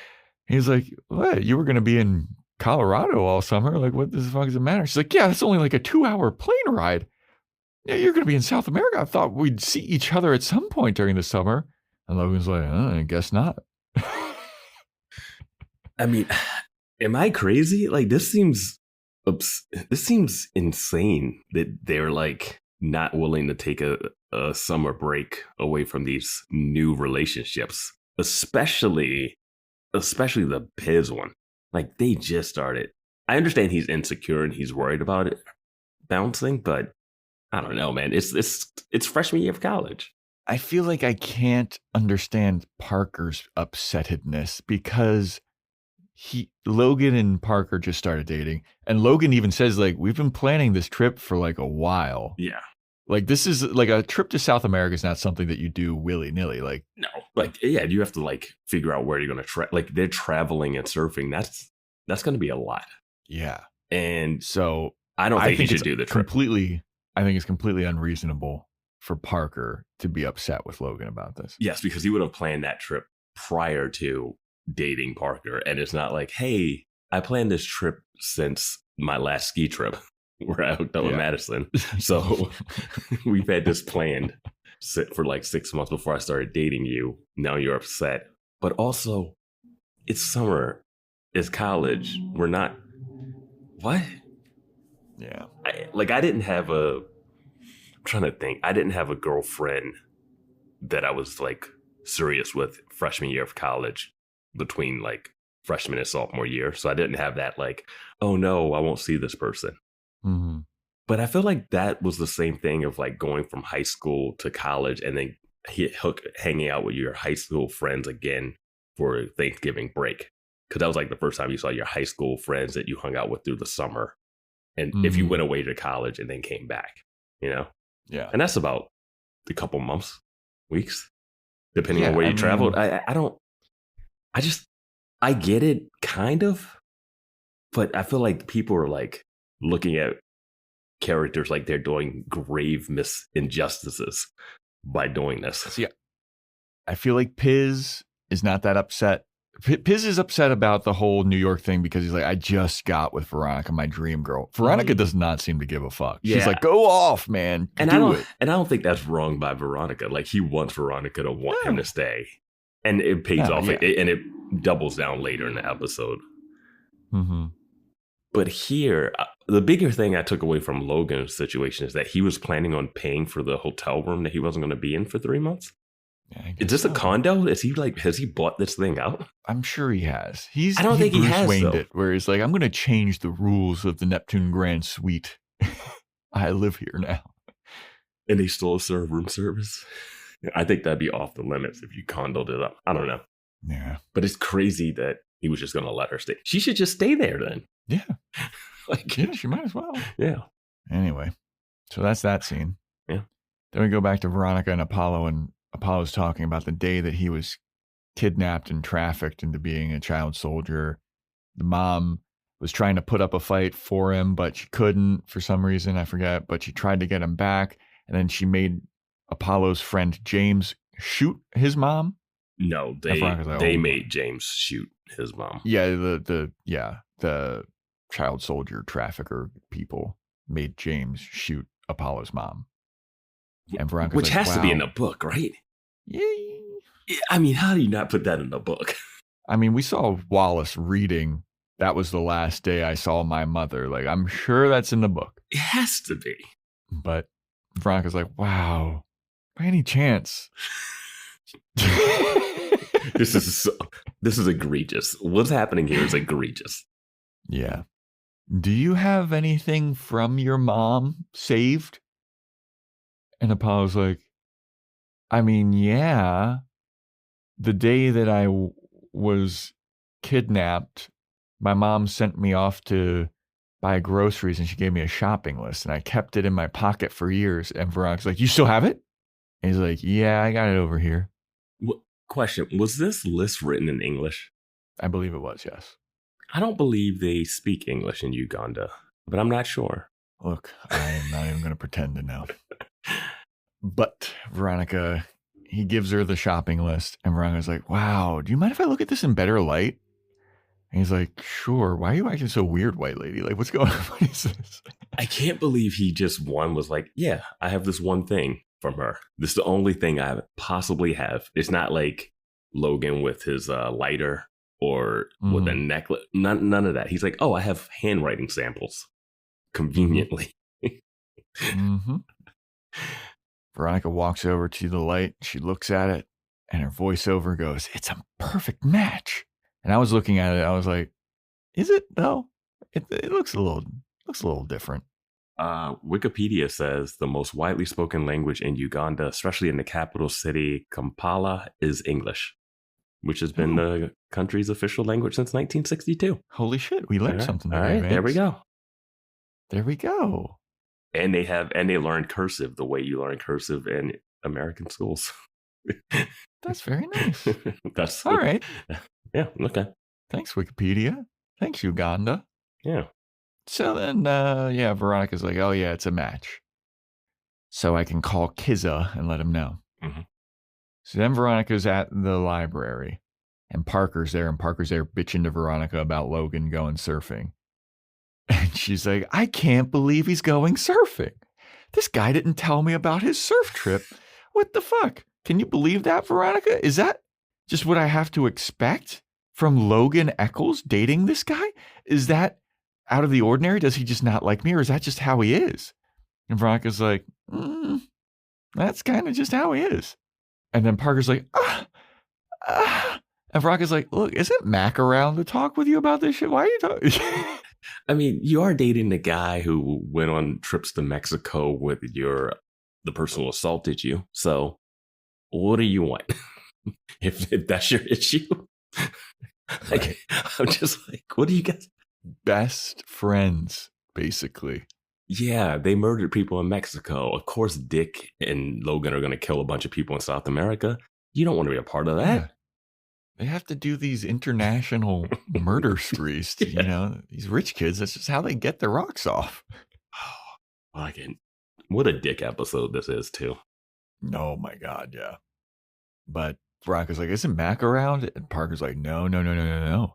He's like, what? You were going to be in Colorado all summer? Like, what the fuck does it matter? She's like, yeah, that's only like a 2-hour plane ride. Yeah, you're going to be in South America. I thought we'd see each other at some point during the summer. And Logan's like, I guess not. I mean, am I crazy? Like, this seems insane that they're like not willing to take a summer break away from these new relationships, especially the Piz one. Like, they just started. I understand he's insecure and he's worried about it, bouncing, but I don't know, man. It's freshman year of college. I feel like I can't understand Parker's upsettedness because Logan and Parker just started dating, and Logan even says like, we've been planning this trip for like a while. Yeah. Like this is like a trip to South America is not something that you do willy nilly. Like No, like yeah, you have to like figure out where you're gonna like they're traveling and surfing. That's gonna be a lot. yeah. And So I don't think he it's should do the trip. I think it's completely unreasonable for Parker to be upset with Logan about this. Yes, because he would have planned that trip prior to dating Parker, and it's not like, hey, I planned this trip since my last ski trip where I hooked up with Madison. So we've had this planned for like 6 months before I started dating you. Now you're upset. But also, it's summer. It's college. We're not... What? Yeah. I didn't have I'm trying to think. I didn't have a girlfriend that I was like serious with freshman year of college between like freshman and sophomore year. So I didn't have that like, oh no, I won't see this person. Mm-hmm. But I feel like that was the same thing of like going from high school to college and then hanging out with your high school friends again for Thanksgiving break. Because that was like the first time you saw your high school friends that you hung out with through the summer. And if you went away to college and then came back, you know? Yeah. And that's about a couple months, weeks, depending on where you traveled. I get it kind of, but I feel like people are like looking at characters like they're doing grave injustices by doing this. See, I feel like Piz is not that upset. Piz is upset about the whole New York thing because he's like, I just got with Veronica, my dream girl. Veronica does not seem to give a fuck. Yeah. She's like, go off, man. And I don't think that's wrong by Veronica. Like he wants Veronica to want him to stay. And it pays off and it doubles down later in the episode. Mm-hmm. But here, the bigger thing I took away from Logan's situation is that he was planning on paying for the hotel room that he wasn't going to be in for 3 months. Yeah, is this a condo? Is he like, has he bought this thing out? I'm sure he has. I don't think he has, Wayne'd though. it, where he's like, I'm going to change the rules of the Neptune Grand Suite. I live here now. And they still serve room service? I think that'd be off the limits if you condoed it up. I don't know. Yeah. But it's crazy that he was just going to let her stay. She should just stay there then. Yeah. Like, yeah, she might as well. Yeah. Anyway, so that's that scene. Yeah. Then we go back to Veronica and Apollo's talking about the day that he was kidnapped and trafficked into being a child soldier. The mom was trying to put up a fight for him, but she couldn't for some reason. I forget, but she tried to get him back. And then she made Apollo's friend James shoot his mom. No, they made James shoot his mom. Yeah, the child soldier trafficker people made James shoot Apollo's mom. And Veronica, which has to be in the book, right? Yeah. I mean, how do you not put that in the book? I mean, we saw Wallace reading, that was the last day I saw my mother. Like, I'm sure that's in the book. It has to be. But Veronica's like, wow, by any chance. This is egregious. What's happening here is egregious. Yeah. Do you have anything from your mom saved? And Apollo's like, I mean, yeah. The day that I was kidnapped, my mom sent me off to buy groceries and she gave me a shopping list and I kept it in my pocket for years. And Veronica's like, you still have it? And he's like, yeah, I got it over here. Question, was this list written in English? I believe it was, yes. I don't believe they speak English in Uganda, but I'm not sure. Look, I am not even going to pretend to know. But Veronica, he gives her the shopping list, and Veronica's like, wow, do you mind if I look at this in better light? And he's like, sure. Why are you acting so weird, white lady? Like, what's going on? What is this? I can't believe he just was like, yeah, I have this one thing from her. This is the only thing I possibly have. It's not like Logan with his lighter or with a necklace. None of that. He's like, oh, I have handwriting samples. Conveniently. Mm-hmm. Veronica walks over to the light. She looks at it, and her voiceover goes, it's a perfect match. And I was looking at it. I was like, is it though? It looks a little different. Wikipedia says the most widely spoken language in Uganda, especially in the capital city, Kampala, is English, which has been the country's official language since 1962. Holy shit, we learned something today, All right, Vance. there we go. There we go. And they learn cursive the way you learn cursive in American schools. That's very nice. That's all right. Yeah, okay. Thanks, Wikipedia. Thanks, Uganda. Yeah. So then, Veronica's like, oh, yeah, it's a match. So I can call Kizza and let him know. Mm-hmm. So then Veronica's at the library, and Parker's there bitching to Veronica about Logan going surfing. And she's like, I can't believe he's going surfing. This guy didn't tell me about his surf trip. What the fuck? Can you believe that, Veronica? Is that just what I have to expect from Logan Eccles dating this guy? Is that out of the ordinary? Does he just not like me, or is that just how he is? And Veronica's like, that's kind of just how he is. And then Parker's like, And Veronica's like, look, isn't Mac around to talk with you about this shit? Why are you talking? I mean, you are dating the guy who went on trips to Mexico with the person who assaulted you. So what do you want? if that's your issue? Like, I'm just like, what do you guys? Best friends, basically. Yeah, they murdered people in Mexico. Of course, Dick and Logan are going to kill a bunch of people in South America. You don't want to be a part of that. Yeah. They have to do these international murder sprees. You know, these rich kids, that's just how they get their rocks off. What a Dick episode this is, too. Oh, my God, yeah. But Veronica's like, isn't Mac around? And Parker's like, no.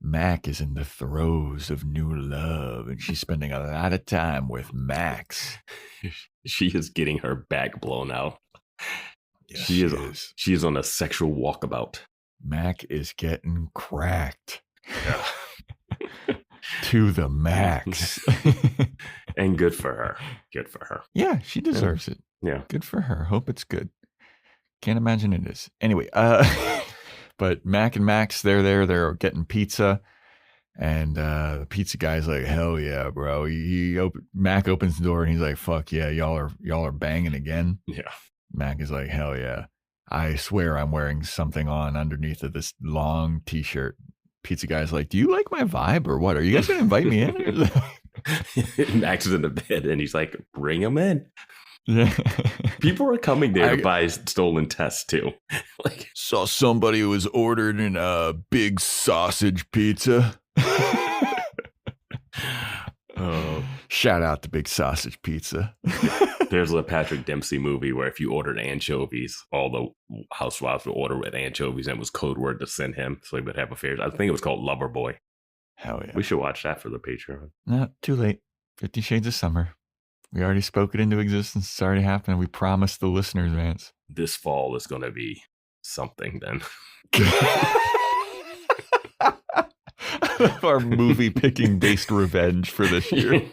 Mac is in the throes of new love, and she's spending a lot of time with Max. She is getting her back blown out. Yes, she is. She is on a sexual walkabout. Mac is getting cracked. To the max. And good for her. Good for her. Yeah, she deserves it. Yeah. Good for her. Hope it's good. Can't imagine it is. Anyway, but Mac and Max, they're there. They're getting pizza. And the pizza guy's like, hell yeah, bro. Mac opens the door and he's like, fuck yeah, y'all are banging again. Yeah. Mac is like, hell yeah. I swear I'm wearing something on underneath of this long t-shirt. Pizza guy's like, do you like my vibe or what? Are you guys going to invite me in? Max is in the bed and he's like, bring him in. Yeah. People are coming there to buy stolen tests too. Like, saw somebody who was ordered in a big sausage pizza. Oh, shout out to Big Sausage Pizza. There's a Patrick Dempsey movie where if you ordered anchovies, all the housewives would order with anchovies, and it was code word to send him so he would have affairs. I think it was called Lover Boy. Hell yeah. We should watch that for the Patreon. No, too late. 50 Shades of Summer. We already spoke it into existence. It's already happened. We promised the listeners, Vance. This fall is going to be something then. Our movie picking based revenge for this year.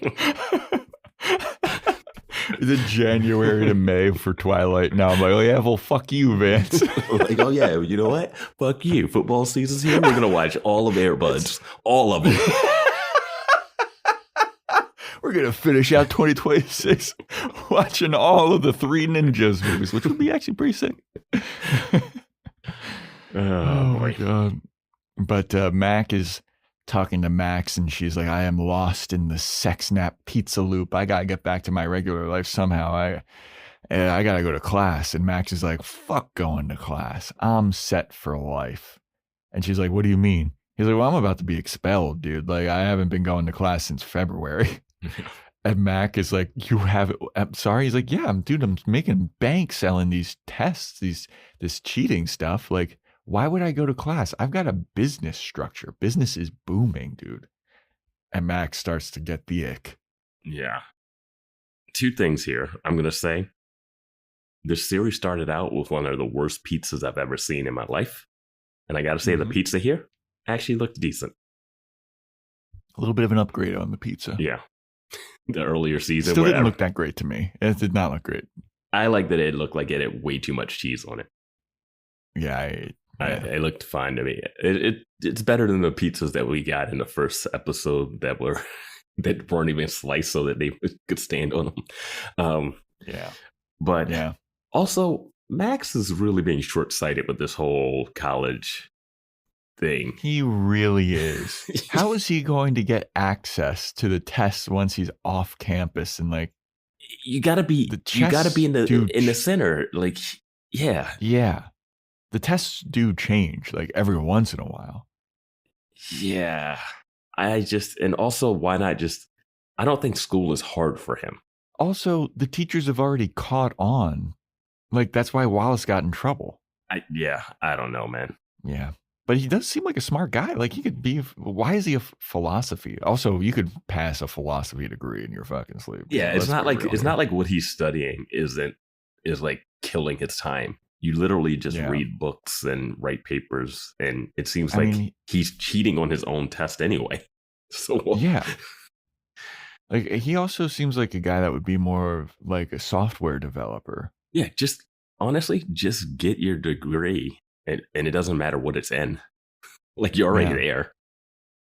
The January to May for Twilight. Now I'm like, oh yeah, well, fuck you, Vance. Like, oh yeah, you know what? Fuck you. Football season's here. We're gonna watch all of Air Buds, all of it. We're gonna finish out 2026 watching all of the Three Ninjas movies, which would be actually pretty sick. Oh my god! But Mac is talking to Max, and she's like, I am lost in the sex nap pizza loop. I gotta get back to my regular life somehow. I gotta go to class. And Max is like, fuck going to class. I'm set for life. And she's like, what do you mean? He's like, well, I'm about to be expelled, dude. Like, I haven't been going to class since February. And Mac is like, you have it? I'm sorry. He's like, yeah, I'm making bank selling these tests, this cheating stuff. Like, why would I go to class? I've got a business structure. Business is booming, dude. And Max starts to get the ick. Yeah. Two things here. I'm going to say this series started out with one of the worst pizzas I've ever seen in my life. And I got to say, the pizza here actually looked decent. A little bit of an upgrade on the pizza. Yeah. The earlier season. Still didn't look that great to me. It did not look great. I like that it looked like it had way too much cheese on it. Yeah, it looked fine to me. It's better than the pizzas that we got in the first episode that were that weren't even sliced so that they could stand on them. Yeah. But Yeah. also, Max is really being short-sighted with this whole college thing. He really is. How is he going to get access to the tests once he's off campus and like you gotta be in the center. Like, yeah. Yeah. The tests do change like every once in a while. Yeah. And also why not I don't think school is hard for him. Also, the teachers have already caught on. Like, that's why Wallace got in trouble. I don't know, man. Yeah. But he does seem like a smart guy. Like, he could be, why is he a philosophy? Also, you could pass a philosophy degree in your fucking sleep. Yeah, it's not like what he's studying is like killing his time. You literally just read books and write papers, and it seems he's cheating on his own test anyway. So yeah. Like, he also seems like a guy that would be more of like a software developer. Yeah, honestly, just get your degree, and it doesn't matter what it's in. Like, you're already there.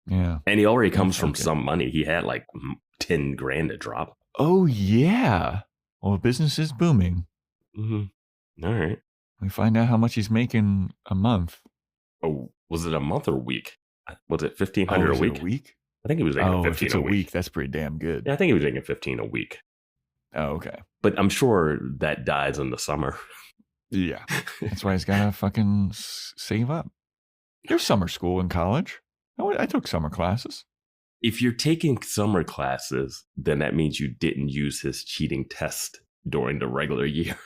Yeah. And he already comes from some money. He had like 10 grand to drop. Oh, yeah. Well, business is booming. Mm-hmm. All right. We find out how much he's making a month. Oh, was it a month or a week? Was it $1,500 a week? I think he was making 15 if it's a week. That's pretty damn good. Yeah, I think he was making 15 a week. Oh, okay. But I'm sure that dies in the summer. Yeah. That's why he's got to fucking save up. There's summer school in college. I took summer classes. If you're taking summer classes, then that means you didn't use his cheating test during the regular year.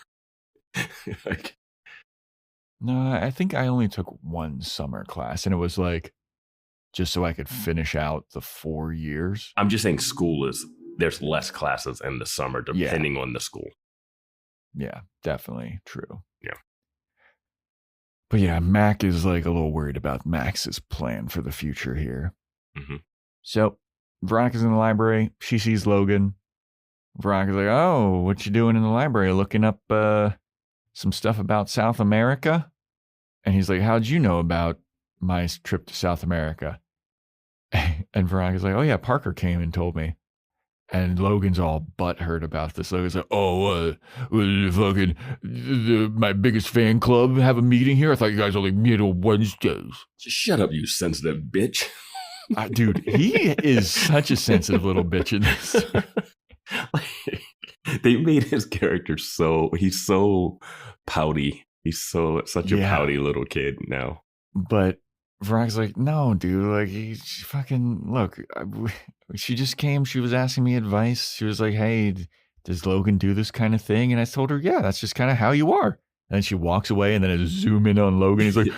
No, I think I only took one summer class, and it was like just so I could finish out the 4 years. I'm just saying there's less classes in the summer depending on the school. Yeah, definitely true. Yeah. But yeah, Mac is like a little worried about Max's plan for the future here. Mm-hmm. So Veronica's in the library. She sees Logan. Veronica's like, oh, what you doing in the library? Looking up some stuff about South America? And he's like, how'd you know about my trip to South America? And Veronica's like, oh yeah, Parker came and told me. And Logan's all butthurt about this. Logan's like, my biggest fan club have a meeting here? I thought you guys only meet on Wednesdays. Just shut up, you sensitive bitch. Dude, he is such a sensitive little bitch in this. They made his character he's so pouty. He's such a pouty little kid now. But Veronica's like, no, dude, like, look, she just came, she was asking me advice. She was like, hey, does Logan do this kind of thing? And I told her, yeah, that's just kind of how you are. And then she walks away, and then I zoom in on Logan. He's like,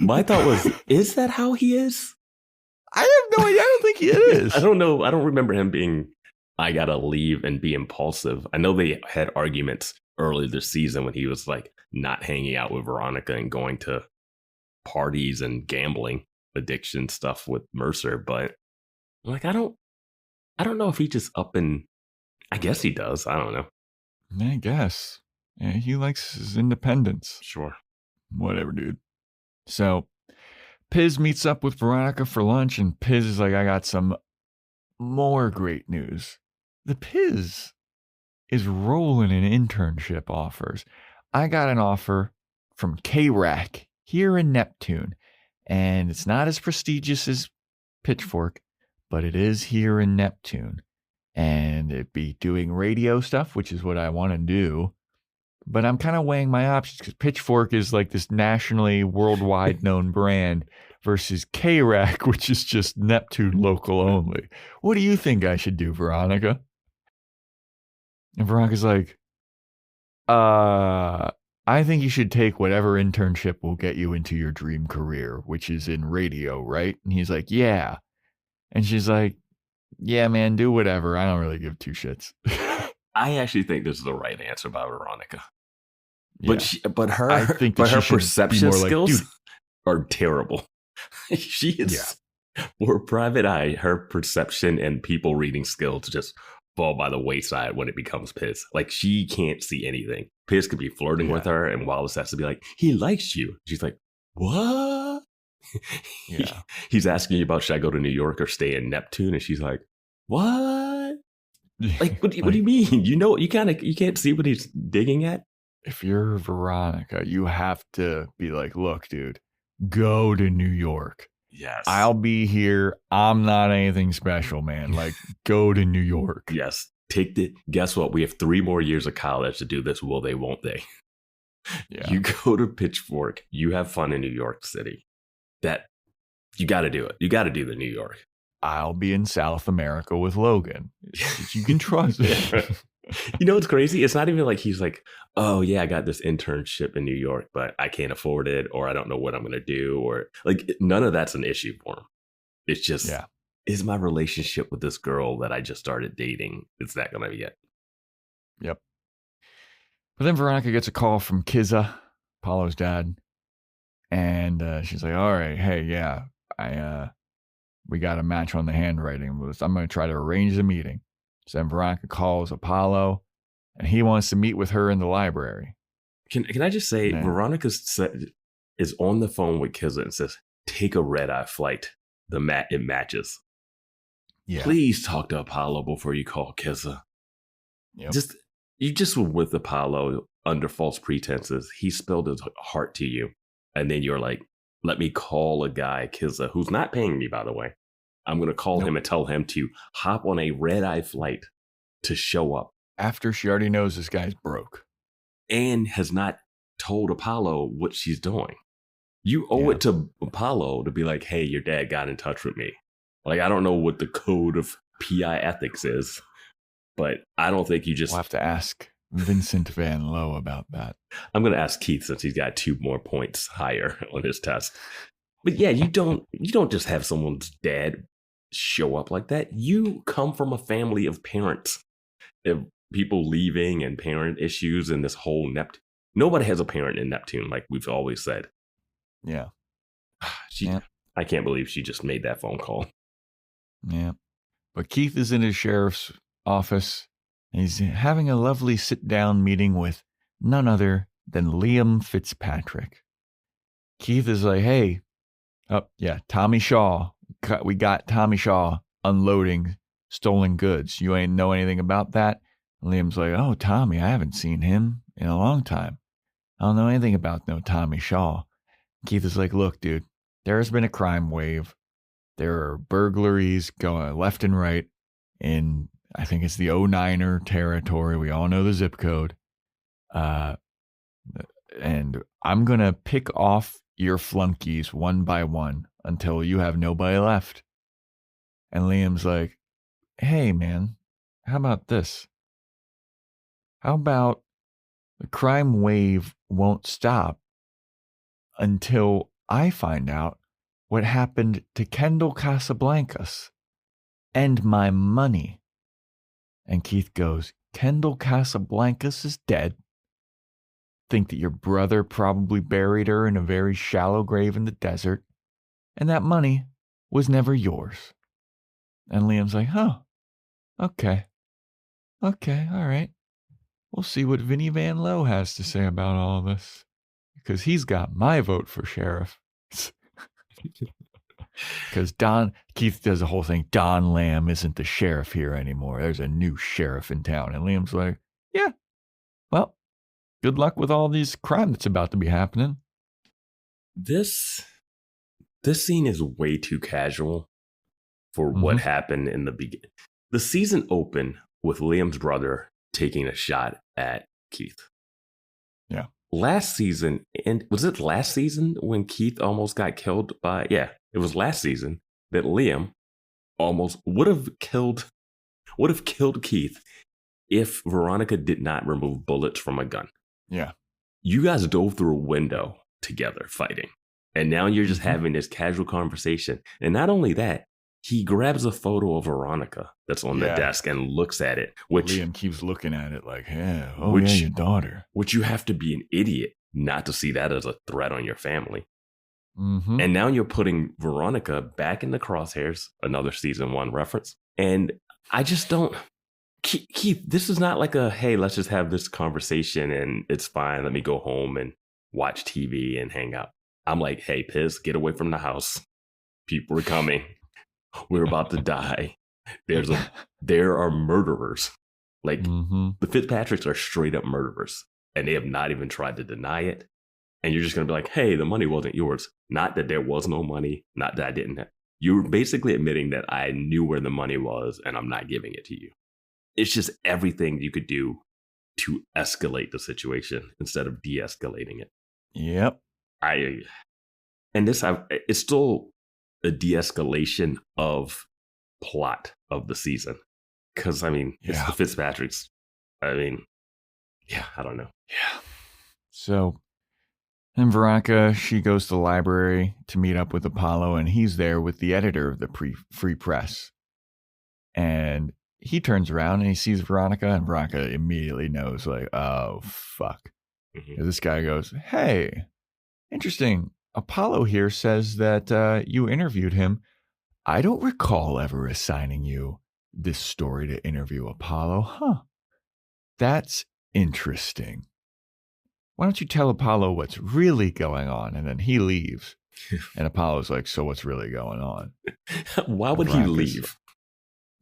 my thought was, is that how he is? I have no idea. I don't think he is. I don't know. I don't remember him being, I gotta leave and be impulsive. I know they had arguments early this season when he was like not hanging out with Veronica and going to parties and gambling addiction stuff with Mercer, but like I don't know if he just I guess he does. I don't know. I guess. Yeah, he likes his independence. Sure. Whatever, dude. So Piz meets up with Veronica for lunch, and Piz is like, I got some more great news. The Piz is rolling in internship offers. I got an offer from K-Rack here in Neptune, and it's not as prestigious as Pitchfork, but it is here in Neptune. And it'd be doing radio stuff, which is what I want to do. But I'm kind of weighing my options because Pitchfork is like this nationally, worldwide known brand versus K-Rack, which is just Neptune local only. What do you think I should do, Veronica? And Veronica's like, I think you should take whatever internship will get you into your dream career, which is in radio, right? And he's like, yeah. And she's like, yeah, man, do whatever. I don't really give two shits. I actually think this is the right answer by Veronica. Yeah. But her perception skills are terrible. She is, for private eye, her perception and people reading skills just fall by the wayside when it becomes Piz. Like, she can't see anything. Piz could be flirting with her, and Wallace has to be like, he likes you. She's like, what? Yeah. He's asking you about, should I go to New York or stay in Neptune? And she's like, what? Like, what do you mean? You can't see what he's digging at? If you're Veronica, you have to be like, look, dude, go to New York. Yes. I'll be here. I'm not anything special, man. Like, go to New York. Yes. Guess what? We have 3 more years of college to do this. Will they, won't they? Yeah. You go to Pitchfork. You have fun in New York City. You got to do it. You got to do the New York. I'll be in South America with Logan. You can trust me. You know what's crazy? It's not even like he's like, oh, yeah, I got this internship in New York, but I can't afford it, or I don't know what I'm going to do, or like none of that's an issue for him. It's just, is my relationship with this girl that I just started dating, is that going to be it? Yep. But then Veronica gets a call from Kizza, Apollo's dad, and she's like, all right, hey, yeah, we got a match on the handwriting. I'm going to try to arrange a meeting. So then Veronica calls Apollo, and he wants to meet with her in the library. Can I just say, Veronica is on the phone with Kizza and says, take a red-eye flight. It matches. Yeah. Please talk to Apollo before you call Kizza. Yep. You just were with Apollo under false pretenses. He spilled his heart to you. And then you're like, let me call a guy, Kizza, who's not paying me, by the way. I'm going to call him and tell him to hop on a red-eye flight to show up. After she already knows this guy's broke. And has not told Apollo what she's doing. You owe it to Apollo to be like, hey, your dad got in touch with me. Like, I don't know what the code of PI ethics is, but I don't think you just... We'll have to ask Vincent Van Lowe about that. I'm going to ask Keith since he's got 2 more points higher on his test. But yeah, you don't just have someone's dad show up like that. You come from a family of parents, of people leaving and parent issues and this whole Neptune. Nobody has a parent in Neptune, like we've always said. Yeah. I can't believe she just made that phone call. Yeah. But Keith is in his sheriff's office. And he's having a lovely sit-down meeting with none other than Liam Fitzpatrick. Keith is like, hey, Tommy Shaw. We got Tommy Shaw unloading stolen goods. You ain't know anything about that? And Liam's like, oh, Tommy, I haven't seen him in a long time. I don't know anything about no Tommy Shaw. Keith is like, look, dude, there has been a crime wave. There are burglaries going left and right in, I think it's the 09er territory. We all know the zip code. And I'm going to pick off your flunkies one by one until you have nobody left. And Liam's like, hey, man, how about this? How about the crime wave won't stop until I find out what happened to Kendall Casablancas and my money. And Keith goes, Kendall Casablancas is dead. Think that your brother probably buried her in a very shallow grave in the desert, and that money was never yours. And Liam's like, okay, all right. We'll see what Vinnie Van Lowe has to say about all this, because he's got my vote for sheriff. Because Keith does the whole thing, Don Lamb isn't the sheriff here anymore. There's a new sheriff in town. And Liam's like, yeah, well, good luck with all these crime that's about to be happening. This scene is way too casual for what happened in the beginning. The season opened with Liam's brother taking a shot at Keith. Yeah. Last season, and was it last season when Keith almost got killed by? Yeah, it was last season that Liam almost would have killed Keith if Veronica did not remove bullets from a gun. Yeah. You guys dove through a window together fighting. And now you're just having this casual conversation. And not only that, he grabs a photo of Veronica that's on the desk and looks at it. Which Liam keeps looking at it like, your daughter. Which you have to be an idiot not to see that as a threat on your family. Mm-hmm. And now you're putting Veronica back in the crosshairs, another season 1 reference. And I just don't... Keith, this is not like a, hey, let's just have this conversation and it's fine. Let me go home and watch TV and hang out. I'm like, hey, Piz, get away from the house. People are coming. We're about to die. There are murderers. Like, the Fitzpatricks are straight up murderers, and they have not even tried to deny it. And you're just going to be like, hey, the money wasn't yours. Not that there was no money. Not that I didn't have. You're basically admitting that I knew where the money was, and I'm not giving it to you. It's just everything you could do to escalate the situation instead of de-escalating it. Yep. It's still a de-escalation of plot of the season. Because, I mean, it's the Fitzpatricks. I mean, I don't know. Yeah. So, and Veronica, she goes to the library to meet up with Apollo, and he's there with the editor of the Free Press. And he turns around and he sees Veronica, and Veronica immediately knows, like, oh, fuck. Mm-hmm. This guy goes, hey, interesting. Apollo here says that you interviewed him. I don't recall ever assigning you this story to interview Apollo. Huh. That's interesting. Why don't you tell Apollo what's really going on? And then he leaves. And Apollo's like, so what's really going on? Why would he leave?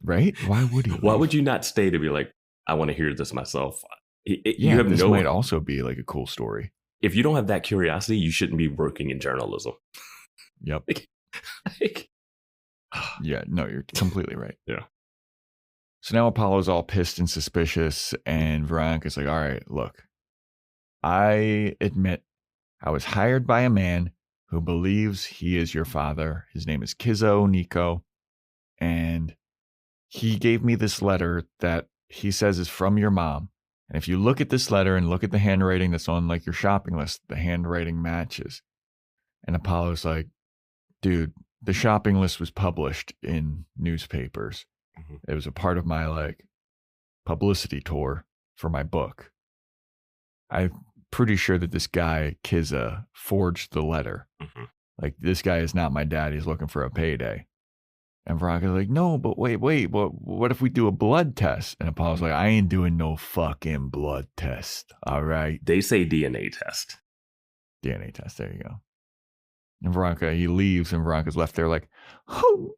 Right? Why would he leave? Why would you not stay to be like, I want to hear this myself? You have this might also be like a cool story. If you don't have that curiosity, you shouldn't be working in journalism. Yep. Yeah, no, you're completely right. Yeah. So now Apollo's all pissed and suspicious, and Veronica's like, all right, look, I admit I was hired by a man who believes he is your father. His name is Kizzo Nico, and he gave me this letter that he says is from your mom. And if you look at this letter and look at the handwriting that's on like your shopping list, the handwriting matches. And Apollo's like, dude, the shopping list was published in newspapers. Mm-hmm. It was a part of my like publicity tour for my book. I'm pretty sure that this guy, Kizza, forged the letter. Mm-hmm. Like, this guy is not my dad. He's looking for a payday. And Veronica's like, no, but wait, what if we do a blood test? And Apollo's like, I ain't doing no fucking blood test. All right. They say DNA test. DNA test. There you go. And Veronica, he leaves, and Veronica's left there like, oh,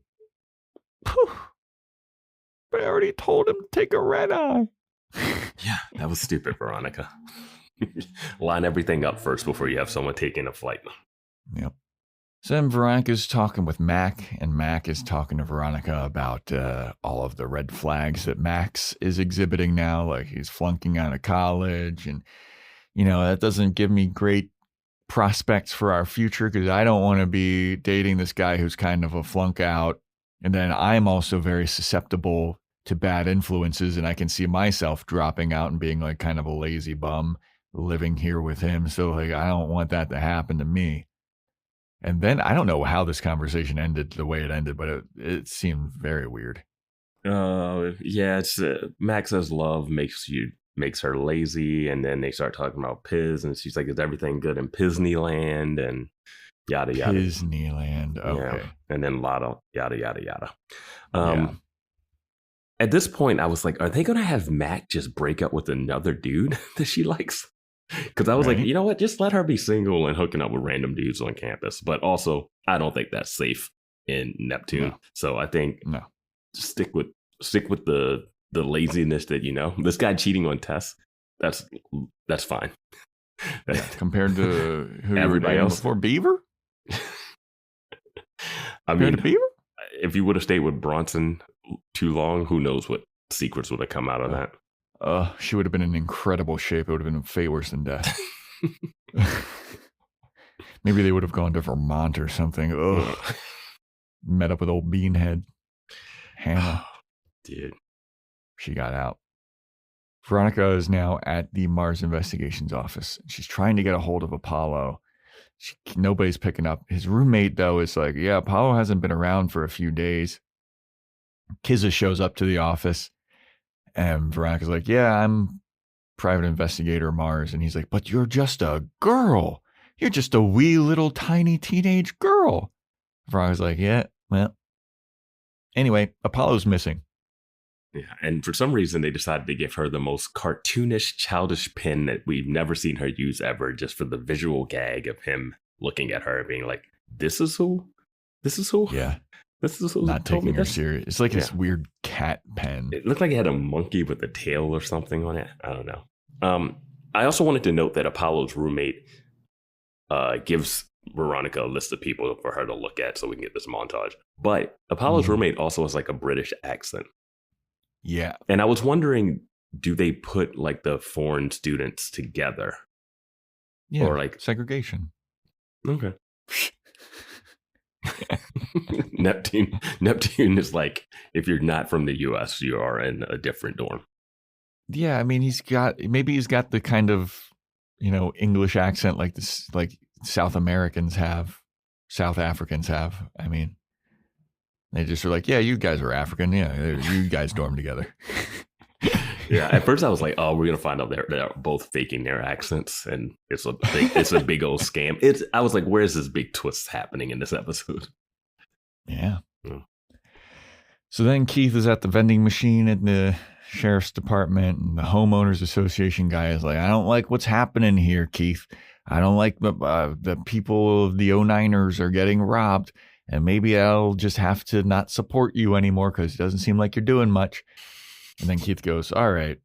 but I already told him to take a red eye. Yeah, that was stupid, Veronica. Line everything up first before you have someone taking a flight. Yep. So then Veronica's talking with Mac, and Mac is talking to Veronica about all of the red flags that Max is exhibiting now. Like, he's flunking out of college, and, you know, that doesn't give me great prospects for our future, because I don't want to be dating this guy who's kind of a flunk out. And then I'm also very susceptible to bad influences, and I can see myself dropping out and being like kind of a lazy bum living here with him. So like, I don't want that to happen to me. And then I don't know how this conversation ended the way it ended, but it seemed very weird. Yeah, it's Max says love makes her lazy, and then they start talking about Piz, and she's like, is everything good in Disneyland? And yada yada. Disneyland, okay. Yeah. And then Lotto, yada yada yada. At this point, I was like, are they going to have Mac just break up with another dude that she likes? Because I was like, you know what? Just let her be single and hooking up with random dudes on campus. But also, I don't think that's safe in Neptune. No. So I think stick with the laziness that, you know, this guy cheating on tests. That's fine. Yeah, compared to who everybody else before, Beaver. I mean, Beaver. If you would have stayed with Bronson too long, who knows what secrets would have come out of that. She would have been in incredible shape. It would have been fate worse than death. Maybe they would have gone to Vermont or something. Ugh. Met up with old Beanhead. Hannah. Dude. She got out. Veronica is now at the Mars Investigations office. She's trying to get a hold of Apollo. Nobody's picking up. His roommate, though, is like, yeah, Apollo hasn't been around for a few days. Kizza shows up to the office. And Veronica's like, yeah, I'm private investigator Mars. And he's like, but you're just a girl. You're just a wee little tiny teenage girl. Veronica's like, yeah, well. Anyway, Apollo's missing. Yeah, and for some reason, they decided to give her the most cartoonish, childish pin that we've never seen her use ever, just for the visual gag of him looking at her and being like, this is who? Yeah. This is who Not told me taking her this? serious. It's like this weird cat pen. It looked like it had a monkey with a tail or something on it. I don't know. I also wanted to note that Apollo's roommate gives Veronica a list of people for her to look at so we can get this montage. But Apollo's roommate also has like a British accent. Yeah. And I was wondering, do they put like the foreign students together? Yeah. Or like segregation. Okay. Neptune is like, if you're not from the US, you are in a different dorm. Yeah, I mean, he's got the kind of, English accent like this, like South Africans have. I mean, they just are like, yeah, you guys are African. Yeah, you guys dorm together. Yeah, at first I was like, oh, we're gonna find out they're both faking their accents, and it's a big old scam. I was like, where's this big twist happening in this episode? Yeah. So then Keith is at the vending machine in the sheriff's department, and the homeowners association guy is like, I don't like what's happening here, Keith. I don't like the people of the 09ers are getting robbed, and maybe I'll just have to not support you anymore because it doesn't seem like you're doing much. And then Keith goes, all right,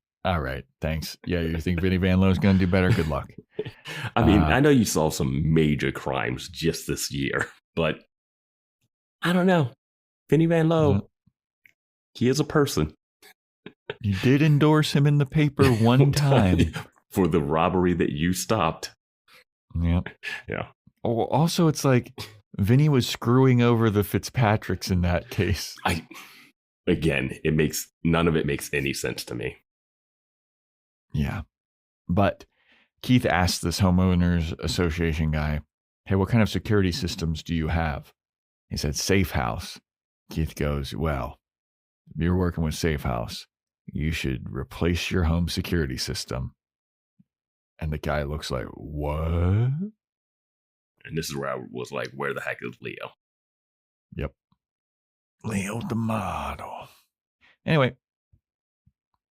thanks. Yeah, you think Vinny Van Lowe's going to do better? Good luck. I mean, I know you solved some major crimes just this year, but I don't know. Vinny Van Lowe, he is a person. You did endorse him in the paper one time. For the robbery that you stopped. Yep. Yeah. Oh, also, it's like Vinny was screwing over the Fitzpatricks in that case. Again, none of it makes any sense to me. Yeah. But Keith asked this homeowners association guy, hey, what kind of security systems do you have? He said, Safe House. Keith goes, well, if you're working with Safe House, you should replace your home security system. And the guy looks like, what? And this is where I was like, where the heck is Leo? Yep. Leo the model. Anyway,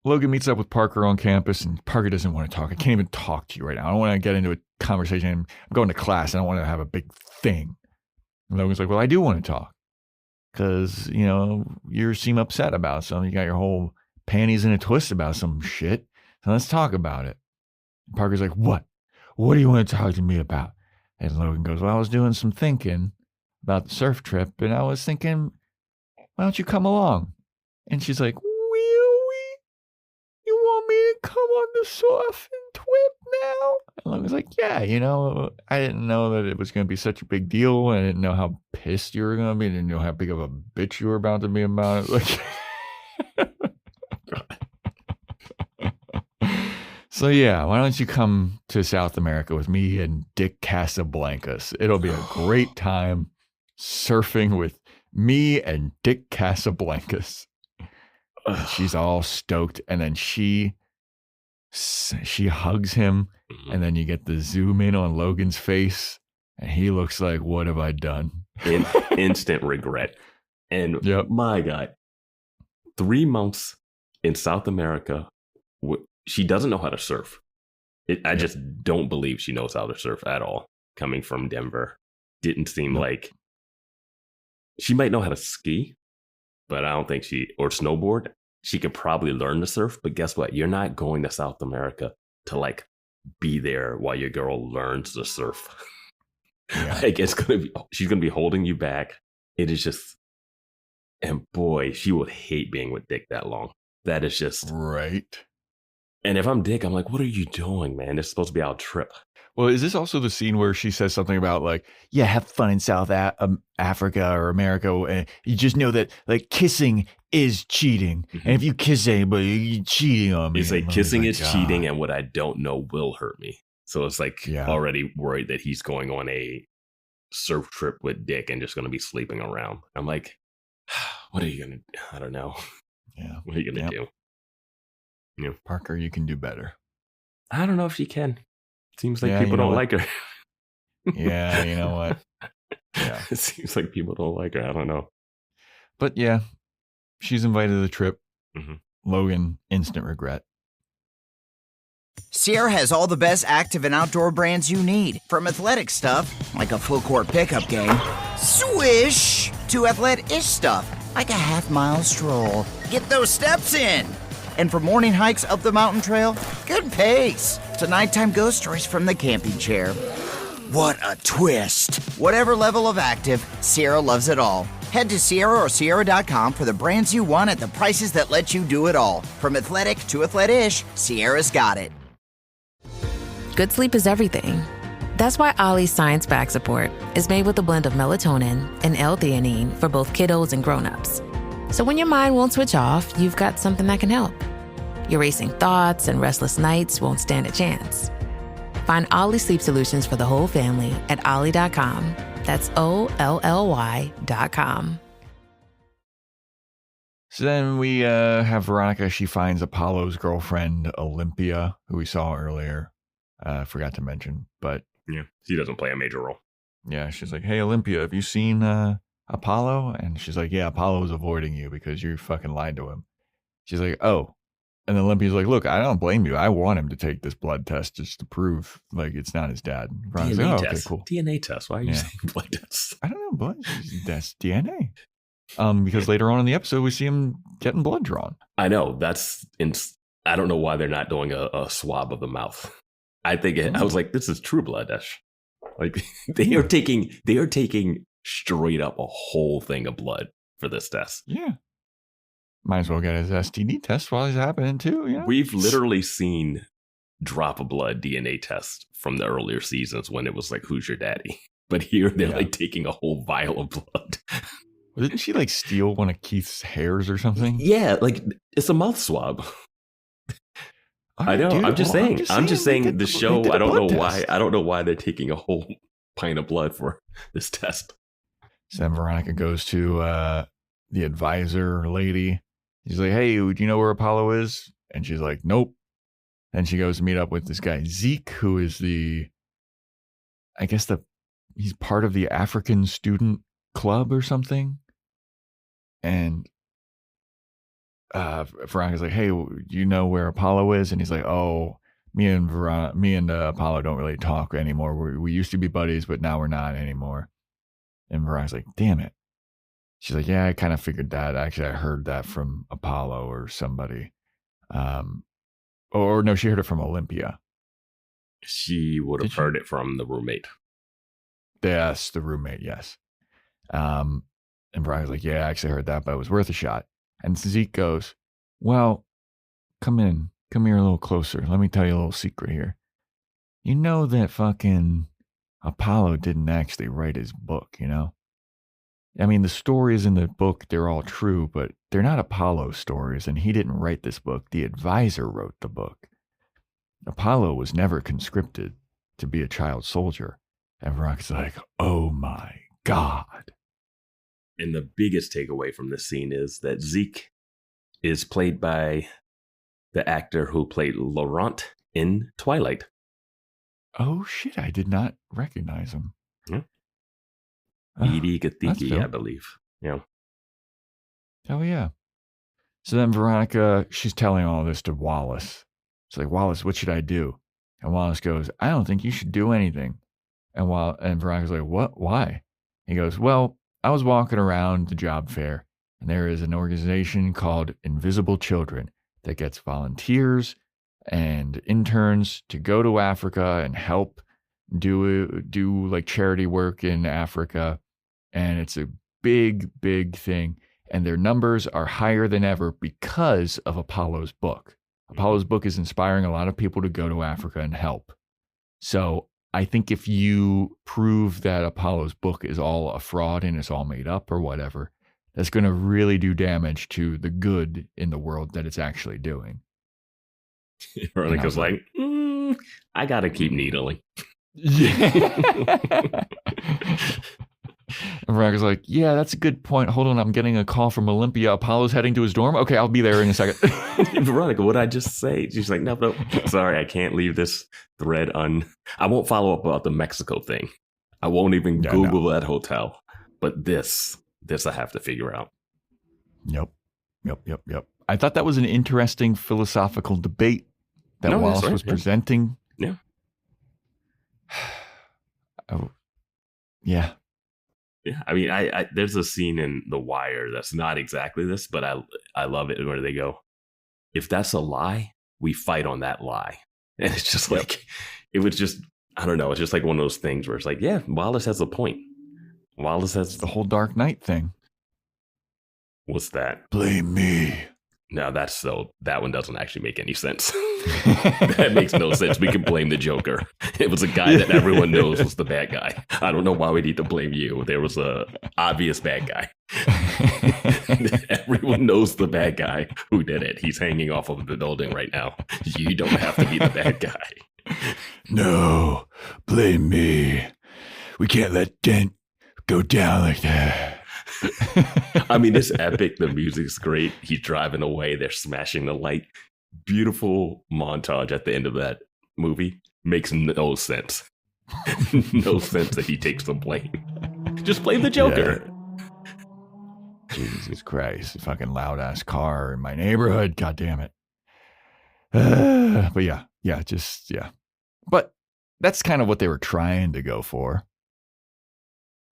Logan meets up with Parker on campus, and Parker doesn't want to talk. I can't even talk to you right now. I don't want to get into a conversation. I'm going to class. I don't want to have a big thing. And Logan's like, well, I do want to talk. Because, you seem upset about something. You got your whole panties in a twist about some shit. So let's talk about it. And Parker's like, what? What do you want to talk to me about? And Logan goes, well, I was doing some thinking about the surf trip, and I was thinking, why don't you come along? And she's like, really? You want me to come on the surfing trip now? And Logan's like, yeah, I didn't know that it was going to be such a big deal. I didn't know how pissed you were going to be. I didn't know how big of a bitch you were about to be about it. Like, so yeah, why don't you come to South America with me and Dick Casablancas? It'll be a great time surfing with me and Dick Casablancas. And she's all stoked, and then she hugs him, and then you get the zoom in on Logan's face, and he looks like, what have I done? Instant regret. And yep. My God, 3 months in South America, she doesn't know how to surf. I just don't believe she knows how to surf at all. Coming from Denver, didn't seem like she might know how to ski, but I don't think or snowboard. She could probably learn to surf, but guess what? You're not going to South America to like be there while your girl learns to surf. Yeah. Like she's gonna be holding you back. It is just, and boy, she would hate being with Dick that long. That is just right. And if I'm Dick, I'm like, what are you doing, man? It's supposed to be our trip. Well, is this also the scene where she says something about like, yeah, have fun in South Africa or America, and you just know that like kissing is cheating, and if you kiss anybody, you're cheating on me. It's like kissing is cheating, and what I don't know will hurt me. So it's like already worried that he's going on a surf trip with Dick and just going to be sleeping around. I'm like, what are you going to? I don't know. Yeah, what are you going to do? Yeah, Parker, you can do better. I don't know if she can. Seems like people don't like her. Yeah, you know what? Yeah. It seems like people don't like her. I don't know. But yeah, she's invited to the trip. Mm-hmm. Logan, instant regret. Sierra has all the best active and outdoor brands you need, from athletic stuff, like a full court pickup game, swish, to athlete-ish stuff, like a half-mile stroll. Get those steps in. And for morning hikes up the mountain trail, good pace. To nighttime ghost stories from the camping chair. What a twist. Whatever level of active, Sierra loves it all. Head to Sierra or Sierra.com for the brands you want at the prices that let you do it all. From athletic to athlete-ish, Sierra's got it. Good sleep is everything. That's why Ollie's Science Back Support is made with a blend of melatonin and L-theanine for both kiddos and grown-ups. So when your mind won't switch off, you've got something that can help. Your racing thoughts and restless nights won't stand a chance. Find Ollie Sleep Solutions for the whole family at ollie.com. That's OLLY.com. So then we have Veronica. She finds Apollo's girlfriend, Olympia, who we saw earlier. Forgot to mention, but yeah, she doesn't play a major role. Yeah, she's like, "Hey, Olympia, have you seen Apollo?" And she's like, "Yeah, Apollo is avoiding you because you fucking lied to him." She's like, "Oh." And then Olympia's like, "Look, I don't blame you. I want him to take this blood test just to prove like it's not his dad." DNA like, test. Okay, cool. DNA test. Why are you saying blood tests? I don't know, blood. That's DNA. Because later on in the episode, we see him getting blood drawn. I know. I don't know why they're not doing a swab of the mouth. I think I was like, this is true blood. Like they are taking straight up a whole thing of blood for this test. Yeah. Might as well get his STD test while he's happening too. You know? We've literally seen drop of blood DNA tests from the earlier seasons when it was like, who's your daddy? But here they're like taking a whole vial of blood. Well, didn't she like steal one of Keith's hairs or something? Yeah, like it's a mouth swab. Right, I know. dude, I'm just saying the show. I don't know why. Test. I don't know why they're taking a whole pint of blood for this test. So then Veronica goes to the advisor lady. She's like, "Hey, do you know where Apollo is?" And she's like, "Nope." Then she goes to meet up with this guy Zeke, who is he's part of the African Student Club or something. And Veronica's like, "Hey, do you know where Apollo is?" And he's like, "Oh, me and Apollo don't really talk anymore. We used to be buddies, but now we're not anymore." And Veronica's like, "Damn it." She's like, "Yeah, I kind of figured that. Actually, I heard that from Apollo or somebody." Or no, she heard it from Olympia. She would have heard it from the roommate. Yes, the roommate, yes. And Veronica's like, "Yeah, I actually heard that, but it was worth a shot." And Zeke goes, "Well, come here a little closer. Let me tell you a little secret here. You know that fucking Apollo didn't actually write his book, you know? I mean, the stories in the book, they're all true, but they're not Apollo stories, and he didn't write this book. The advisor wrote the book. Apollo was never conscripted to be a child soldier." And Veronica's like, "Oh my God." And the biggest takeaway from this scene is that Zeke is played by the actor who played Laurent in Twilight. Oh, shit. I did not recognize him. Yeah. Edie Gathiki, I believe. Yeah. Oh, yeah. So then Veronica, she's telling all this to Wallace. It's like, "Wallace, what should I do?" And Wallace goes, "I don't think you should do anything." And Veronica's like, "What? Why?" He goes, "Well, I was walking around the job fair, and there is an organization called Invisible Children that gets volunteers and interns to go to Africa and help do like charity work in Africa. And it's a big, big thing. And their numbers are higher than ever because of Apollo's book. Apollo's book is inspiring a lot of people to go to Africa and help. So I think if you prove that Apollo's book is all a fraud and it's all made up or whatever, that's going to really do damage to the good in the world that it's actually doing." Veronica's like, I got to keep needling. Yeah. And Veronica's like, "Yeah, that's a good point. Hold on, I'm getting a call from Olympia. Apollo's heading to his dorm. Okay, I'll be there in a second." Veronica, what'd I just say? She's like, no, sorry, I can't leave this thread I won't follow up about the Mexico thing. I won't even Google that hotel. But this I have to figure out. Yep. I thought that was an interesting philosophical debate that No, Wallace that's right, was yeah. presenting. Yeah. Oh, yeah. Yeah, I mean, I there's a scene in The Wire that's not exactly this, but I love it where they go, if that's a lie, we fight on that lie. And it's just like, it was just, I don't know, it's just like one of those things where it's like, yeah, Wallace has a point. Wallace has The whole Dark Knight thing. What's that? Blame me. No, that one doesn't actually make any sense. That makes no sense. We can blame the Joker. It was a guy that everyone knows was the bad guy. I don't know why we need to blame you. There was a obvious bad guy. Everyone knows the bad guy who did it. He's hanging off of the building right now. You don't have to be the bad guy. No, blame me. We can't let Dent go down like that. I mean, it's epic. The music's great. He's driving away. They're smashing the light. Beautiful montage at the end of that movie. Makes no sense. No sense that he takes the blame. Just blame the Joker. Yeah. Jesus Christ. Fucking loud ass car in my neighborhood. God damn it. But yeah. But that's kind of what they were trying to go for.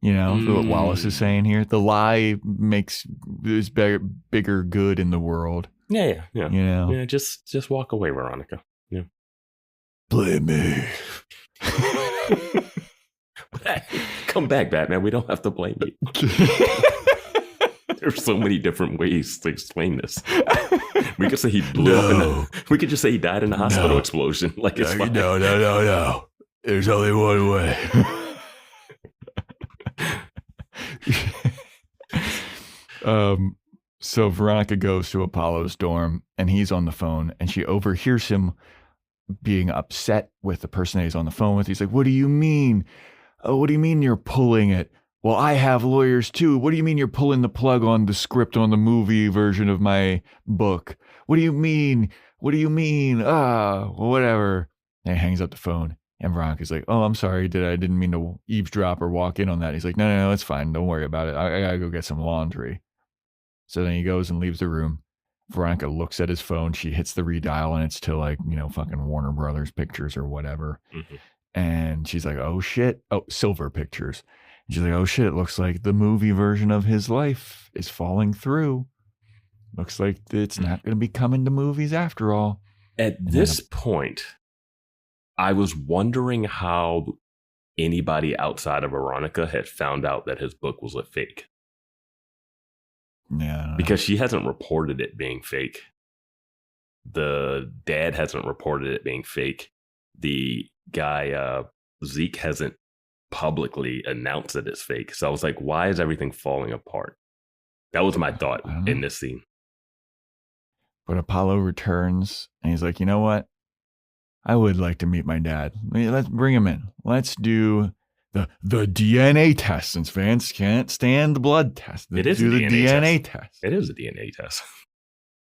You know, what Wallace is saying here. The lie makes this bigger good in the world. Yeah. You know? Yeah, just walk away, Veronica. Yeah. Blame me. Come back, Batman. We don't have to blame you. There's so many different ways to explain this. We could say he blew up we could just say he died in a hospital explosion. Like it's fine. No. There's only one way. So Veronica goes to Apollo's dorm and he's on the phone and she overhears him being upset with the person that he's on the phone with. He's like, what do you mean? Oh, what do you mean you're pulling it? Well, I have lawyers too. What do you mean you're pulling the plug on the script on the movie version of my book? What do you mean? Whatever. And he hangs up the phone. And Veronica's like, oh, I'm sorry. I didn't mean to eavesdrop or walk in on that. He's like, no, it's fine. Don't worry about it. I gotta go get some laundry. So then he goes and leaves the room. Veronica looks at his phone. She hits the redial and it's to like, fucking Warner Brothers Pictures or whatever. Mm-hmm. And she's like, oh shit. Oh, Silver Pictures. And she's like, oh shit. It looks like the movie version of his life is falling through. Looks like it's not going to be coming to movies after all. At this point, I was wondering how anybody outside of Veronica had found out that his book was a fake. Yeah. Because she hasn't reported it being fake. The dad hasn't reported it being fake. The guy, Zeke, hasn't publicly announced that it's fake. So I was like, why is everything falling apart? That was my thought in this scene. But Apollo returns and he's like, you know what? I would like to meet my dad. Let's bring him in. Let's do the DNA test since fans can't stand the blood test. It is do a the DNA test. It is a DNA test.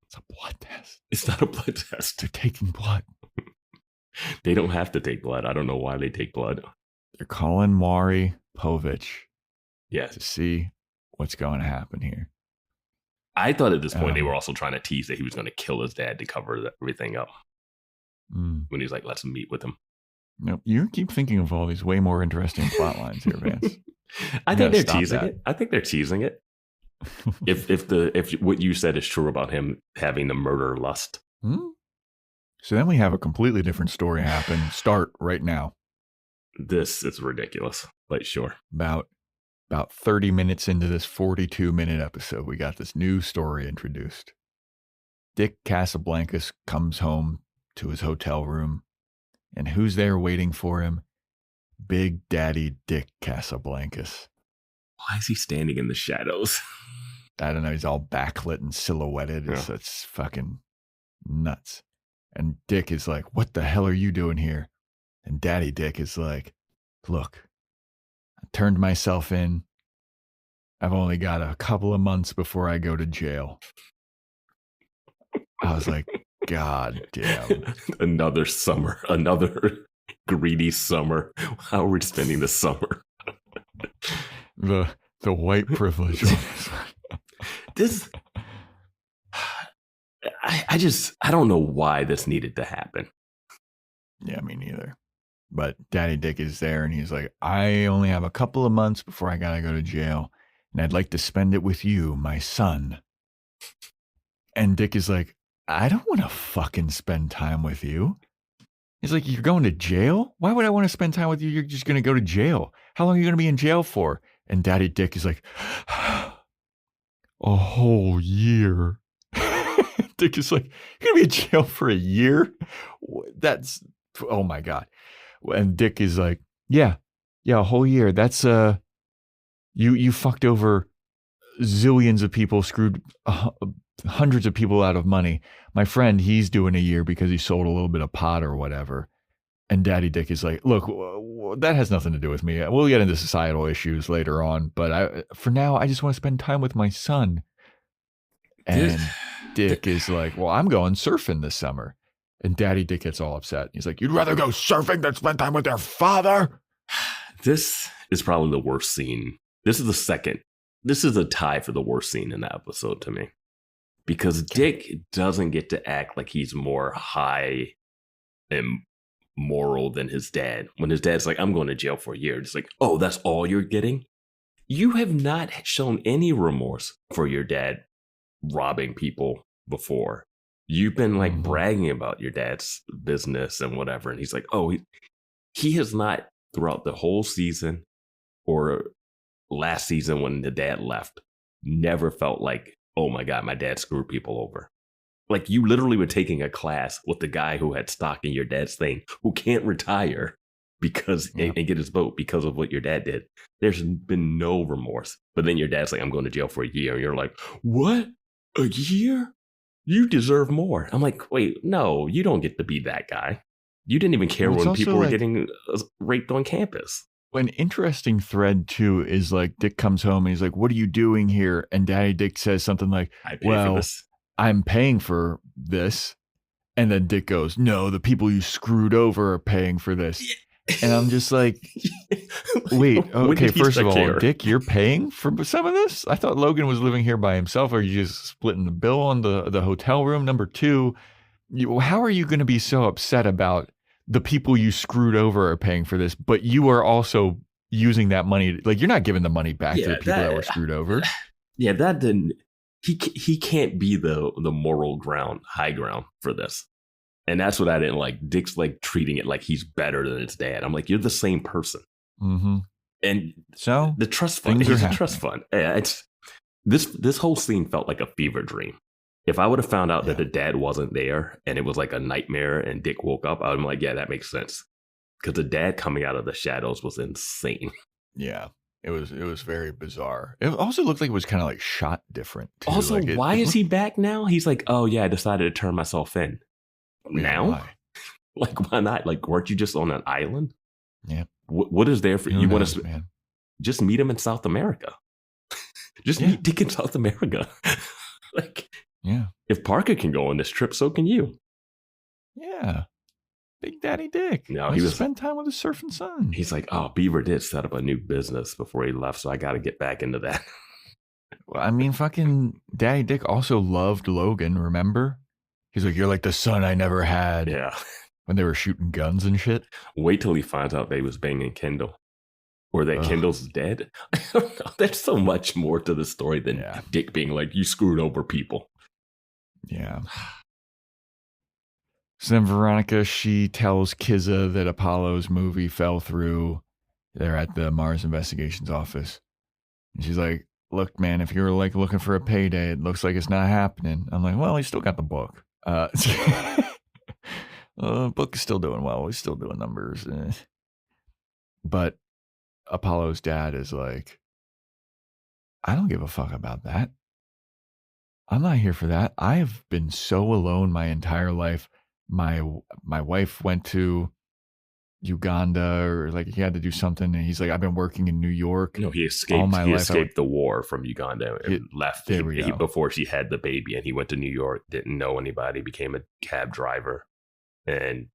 It's a blood test. It's not a blood test. They're taking blood. They don't have to take blood. I don't know why they take blood. They're calling Maury Povich. Yes. To see what's going to happen here. I thought at this point they were also trying to tease that he was going to kill his dad to cover everything up. When he's like, let's meet with him. Nope. You keep thinking of all these way more interesting plot lines here, Vance. I think they're teasing it. I think they're teasing it. If what you said is true about him having the murder lust. So then we have a completely different story happen. Start right now. This is ridiculous, but sure. About 30 minutes into this 42-minute episode, we got this new story introduced. Dick Casablancas comes home to his hotel room, and who's there waiting for him? Big Daddy Dick Casablancas. Why is he standing in the shadows? I don't know. He's all backlit and silhouetted. Yeah. It's fucking nuts. And Dick is like, what the hell are you doing here? And Daddy Dick is like, look, I turned myself in. I've only got a couple of months before I go to jail. I was like, God damn. Another summer, another greedy summer. How are we spending the summer? The white privilege. This, I don't know why this needed to happen. Yeah, me neither. But Daddy Dick is there, and he's like, I only have a couple of months before I gotta go to jail, and I'd like to spend it with you, my son. And Dick is like, I don't want to fucking spend time with you. He's like, you're going to jail? Why would I want to spend time with you? You're just going to go to jail. How long are you going to be in jail for? And Daddy Dick is like, a whole year. Dick is like, you're going to be in jail for a year? That's, oh my God. And Dick is like, yeah, a whole year. That's, you fucked over zillions of people, screwed hundreds of people out of money. My friend, he's doing a year because he sold a little bit of pot or whatever. And Daddy Dick is like, look, that has nothing to do with me. We'll get into societal issues later on, but for now, I just want to spend time with my son. And Dick is like, well, I'm going surfing this summer. And Daddy Dick gets all upset. He's like, you'd rather go surfing than spend time with your father? This is probably the worst scene. This is the second. This is a tie for the worst scene in the episode to me. Because Dick doesn't get to act like he's more high and moral than his dad. When his dad's like, I'm going to jail for a year. It's like, oh, that's all you're getting? You have not shown any remorse for your dad robbing people before. You've been like bragging about your dad's business and whatever. And he's like, oh, he has not throughout the whole season or last season when the dad left, never felt like, oh my God, my dad screwed people over. Like you literally were taking a class with the guy who had stock in your dad's thing, who can't retire because and get his vote because of what your dad did. There's been no remorse. But then your dad's like, I'm going to jail for a year. And you're like, what? A year? You deserve more. I'm like, wait, no, you don't get to be that guy. You didn't even care when people were getting raped on campus. An interesting thread, too, is like Dick comes home and he's like, what are you doing here? And Daddy Dick says something like, well, I'm paying for this. And then Dick goes, no, the people you screwed over are paying for this. And I'm just like, wait, okay, first of all, Dick, you're paying for some of this? I thought Logan was living here by himself. Are you just splitting the bill on the hotel room? Number two, how are you going to be so upset about the people you screwed over are paying for this, but you are also using that money? Like, you're not giving the money back to the people that were screwed over. Yeah, that didn't, he can't be the moral ground, high ground for this. And that's what I didn't like. Dick's like treating it like he's better than his dad. I'm like, you're the same person. Mm-hmm. And so the trust fund, he's a trust fund. Yeah, it's this whole scene felt like a fever dream. If I would have found out that the dad wasn't there and it was like a nightmare and Dick woke up, I would be like, yeah, that makes sense. Because the dad coming out of the shadows was insane. Yeah, it was very bizarre. It also looked like it was kind of like shot different, too. Also, like why is he back now? He's like, oh yeah, I decided to turn myself in. Now? Why? Like, why not? Like, weren't you just on an island? Yeah. What is there for you? Want to just meet him in South America? Just meet Dick in South America. Like, yeah. If Parker can go on this trip, so can you. Yeah. Big Daddy Dick. No, he was spend time with his surfing son. He's like, oh, Beaver did set up a new business before he left, so I got to get back into that. Well, I mean, fucking Daddy Dick also loved Logan, remember? He's like, you're like the son I never had. Yeah. When they were shooting guns and shit. Wait till he finds out they was banging Kendall. Or that Kendall's dead. I don't know. There's so much more to the story than Dick being like, you screwed over people. Yeah. So then Veronica, she tells Kizza that Apollo's movie fell through. They're at the Mars Investigations office. And she's like, look, man, if you're like looking for a payday, it looks like it's not happening. I'm like, well, he's still got the book. Book is still doing well. He's still doing numbers. But Apollo's dad is like, I don't give a fuck about that. I'm not here for that. I've been so alone my entire life. My wife went to Uganda, or like he had to do something, and he's like, I've been working in New York. No, he escaped. He escaped the war from Uganda and left before she had the baby, and he went to New York. Didn't know anybody. Became a cab driver, and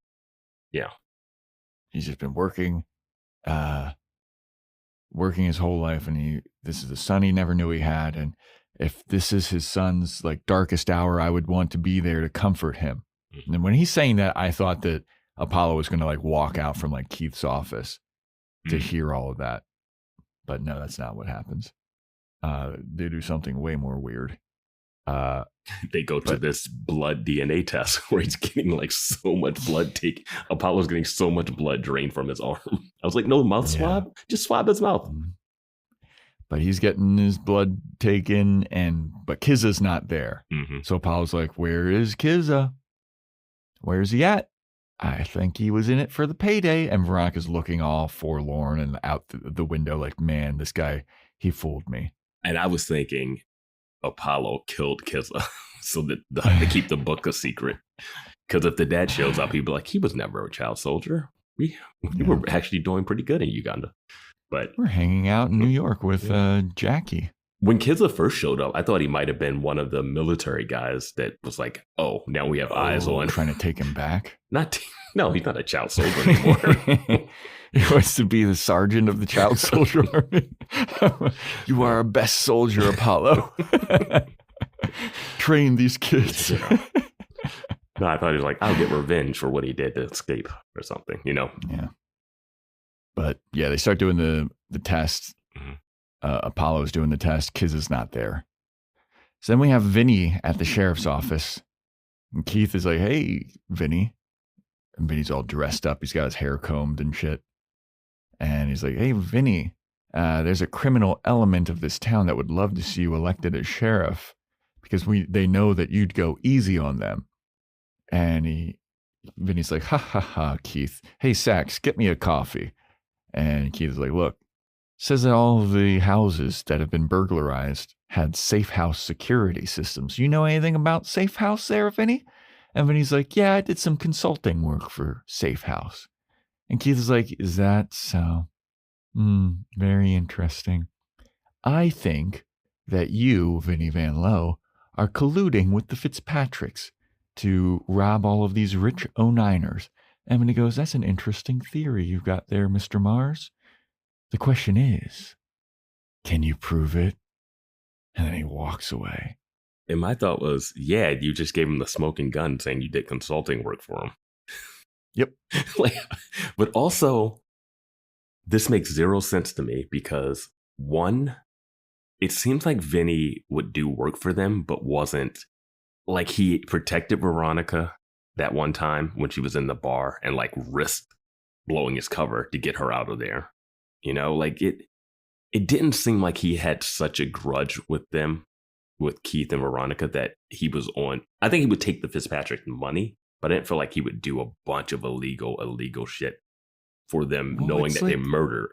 he's just been working his whole life, and this is the son he never knew he had, and if this is his son's like darkest hour, I would want to be there to comfort him. And when he's saying that, I thought that Apollo was going to like walk out from like Keith's office to hear all of that. But no, that's not what happens. They do something way more weird. They go to this blood DNA test where he's getting like so much blood Apollo's getting so much blood drained from his arm. I was like, no mouth swab? Just swab his mouth. But he's getting his blood taken, but Kizza's not there. Mm-hmm. So Apollo's like, where is Kizza? Where's he at? I think he was in it for the payday. And Veronica's looking all forlorn and out the window like, man, this guy, he fooled me. And I was thinking Apollo killed Kizza so that to keep the book a secret. Because if the dad shows up, he'd be like, he was never a child soldier. We were actually doing pretty good in Uganda. But we're hanging out in New York with Jackie. When Kizza first showed up, I thought he might have been one of the military guys that was like, oh, now we have eyes on. Trying to take him back? No, he's not a child soldier anymore. He wants to be the sergeant of the child soldier army. You are our best soldier, Apollo. Train these kids. No, I thought he was like, I'll get revenge for what he did to escape or something, Yeah. But yeah, they start doing the test. Mm-hmm. Apollo's doing the test. Kizza's not there. So then we have Vinny at the sheriff's office. And Keith is like, hey, Vinny. And Vinny's all dressed up. He's got his hair combed and shit. And he's like, hey, Vinny, there's a criminal element of this town that would love to see you elected as sheriff because they know that you'd go easy on them. And Vinny's like, ha, ha, ha, Keith. Hey, Sax, get me a coffee. And Keith's like, look, says that all of the houses that have been burglarized had safe house security systems. You know anything about safe house there, Vinny? And Vinny's like, yeah, I did some consulting work for Safe House. And Keith is like, is that so? Very interesting. I think that you, Vinny Van Lowe, are colluding with the Fitzpatricks to rob all of these rich 09ers. And Vinny goes, that's an interesting theory you've got there, Mr. Mars. The question is, can you prove it? And then he walks away. And my thought was, yeah, you just gave him the smoking gun saying you did consulting work for him. Yep. But also, this makes zero sense to me because, one, it seems like Vinny would do work for them, but wasn't. Like, he protected Veronica that one time when she was in the bar and, like, risked blowing his cover to get her out of there. You know, like, it didn't seem like he had such a grudge with them, with Keith and Veronica, that he was on. I think he would take the Fitzpatrick money, but I didn't feel like he would do a bunch of illegal shit for them, knowing that they murdered.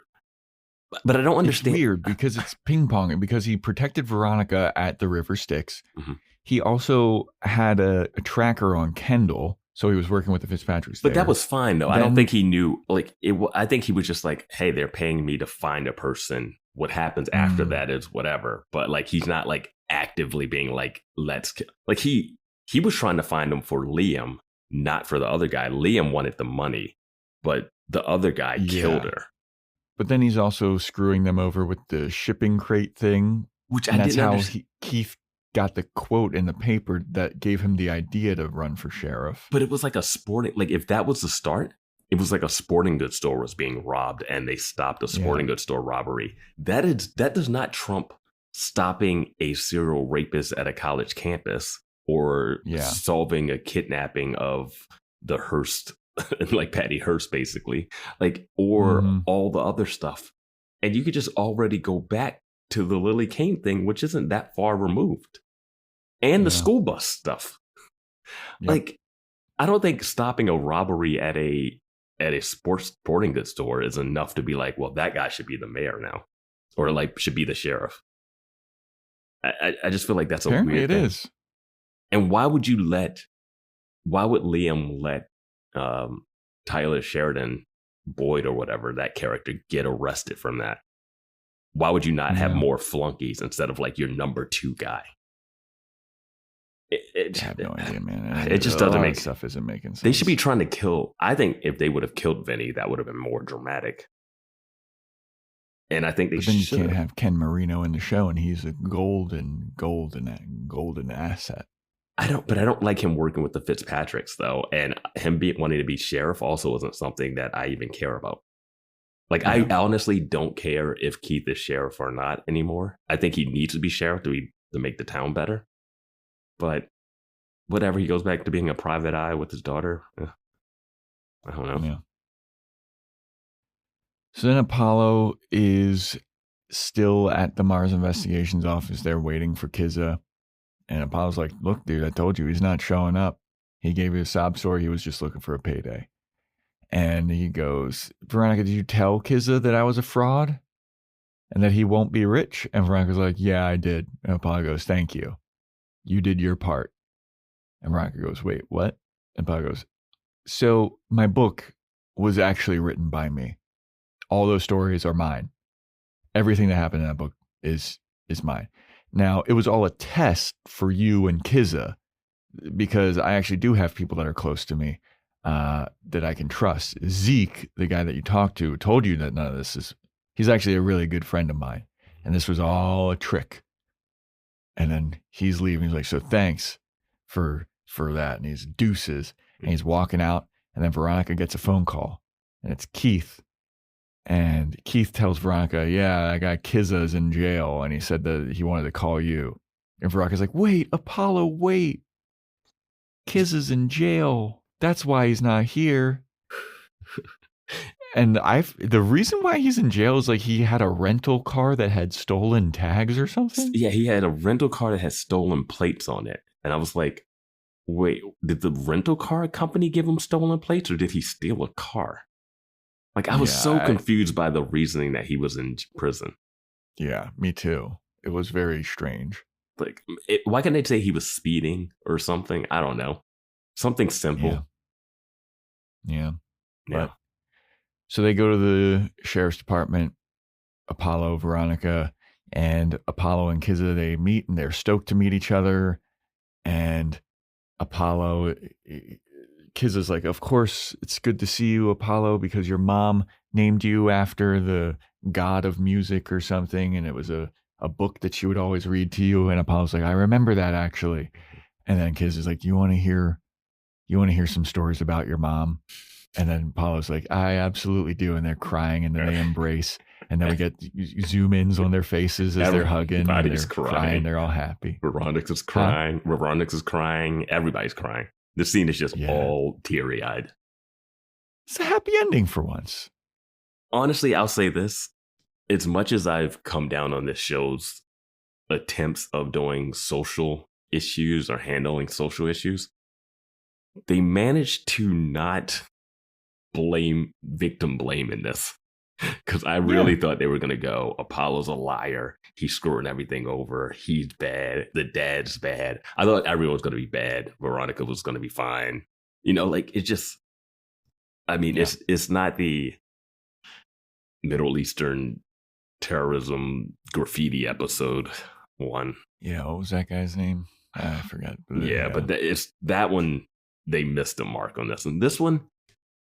But I don't understand. It's weird because it's ping pong, because he protected Veronica at the River Styx. Mm-hmm. He also had a tracker on Kendall, so he was working with the Fitzpatricks there. But that was fine, though. I don't think he knew. Like, I think he was just like, hey, they're paying me to find a person. What happens after that is whatever. But, like, he's not, like, actively being like, let's kill. Like, he was trying to find him for Liam, not for the other guy. Liam wanted the money, but the other guy killed her. But then he's also screwing them over with the shipping crate thing. Which I didn't understand. That's how Keith got the quote in the paper that gave him the idea to run for sheriff. But it was like a sporting, like, if that was the start, it was like a sporting goods store was being robbed and they stopped a sporting goods store robbery. That does not trump stopping a serial rapist at a college campus or solving a kidnapping of the Hearst, like Patty Hearst, basically, like, or all the other stuff. And you could just already go back to the Lily Kane thing, which isn't that far removed. And the school bus stuff. Yep. Like, I don't think stopping a robbery at a sporting goods store is enough to be like, well, that guy should be the mayor now, or like should be the sheriff. I just feel like that's Apparently a weird thing. It is. And why would Liam let Tyler Sheridan, Boyd or whatever, that character, get arrested from that? Why would you not have more flunkies instead of like your number 2 guy? I have no idea, man. It just doesn't make stuff. Isn't making sense. They should be trying to kill. I think if they would have killed Vinny, that would have been more dramatic. And I think they should. Then you can't have Ken Marino in the show, and he's a golden asset. I don't like him working with the Fitzpatricks though, and him wanting to be sheriff also wasn't something that I even care about. Like, I honestly don't care if Keith is sheriff or not anymore. I think he needs to be sheriff to make the town better. But whatever, he goes back to being a private eye with his daughter. I don't know. Yeah. So then Apollo is still at the Mars Investigations office. They're waiting for Kizza. And Apollo's like, look, dude, I told you he's not showing up. He gave you a sob story. He was just looking for a payday. And he goes, Veronica, did you tell Kizza that I was a fraud and that he won't be rich? And Veronica's like, yeah, I did. And Apollo goes, thank you. You did your part. And Veronica goes, wait, what? And Apollo goes, so my book was actually written by me. All those stories are mine. Everything that happened in that book is mine. Now, it was all a test for you and Kizza because I actually do have people that are close to me that I can trust. Zeke, the guy that you talked to, told you that none of this is, he's actually a really good friend of mine. And this was all a trick. And then he's leaving. He's like, so thanks for that. And he's deuces. And he's walking out. And then Veronica gets a phone call. And it's Keith. And Keith tells Veronica, yeah, I got Kizza's in jail. And he said that he wanted to call you. And Veronica's like, wait, Apollo, wait. Kizza's in jail. That's why he's not here. And the reason why he's in jail is like he had a rental car that had stolen tags or something. Yeah, he had a rental car that had stolen plates on it. And I was like, wait, did the rental car company give him stolen plates or did he steal a car? Like, I was so confused by the reasoning that he was in prison. Yeah, me too. It was very strange. Like, why can't they say he was speeding or something? I don't know. Something simple. Yeah. But, so they go to the sheriff's department, Apollo, Veronica, and Apollo and Kizza, they meet and they're stoked to meet each other. And Apollo, Kizza's like, of course, it's good to see you, Apollo, because your mom named you after the god of music or something. And it was a book that she would always read to you. And Apollo's like, I remember that actually. And then Kizza's like, you want to hear some stories about your mom? And then Apollo's like, I absolutely do. And they're crying and then they embrace. And then we get zoom ins on their faces as they're hugging. Everybody's and they're crying. They're all happy. Veronica's crying. Veronica's crying. Everybody's crying. The scene is just all teary-eyed. It's a happy ending for once. Honestly, I'll say this. As much as I've come down on this show's attempts of doing social issues or handling social issues, they managed to not victim blame in this. Because I really thought they were going to go, Apollo's a liar. He's screwing everything over. He's bad. The dad's bad. I thought everyone was going to be bad. Veronica was going to be fine. You know, like, it just, I mean, it's not the Middle Eastern terrorism graffiti episode one. Yeah, what was that guy's name? I forgot. But it's that one, they missed the mark on this. And this one,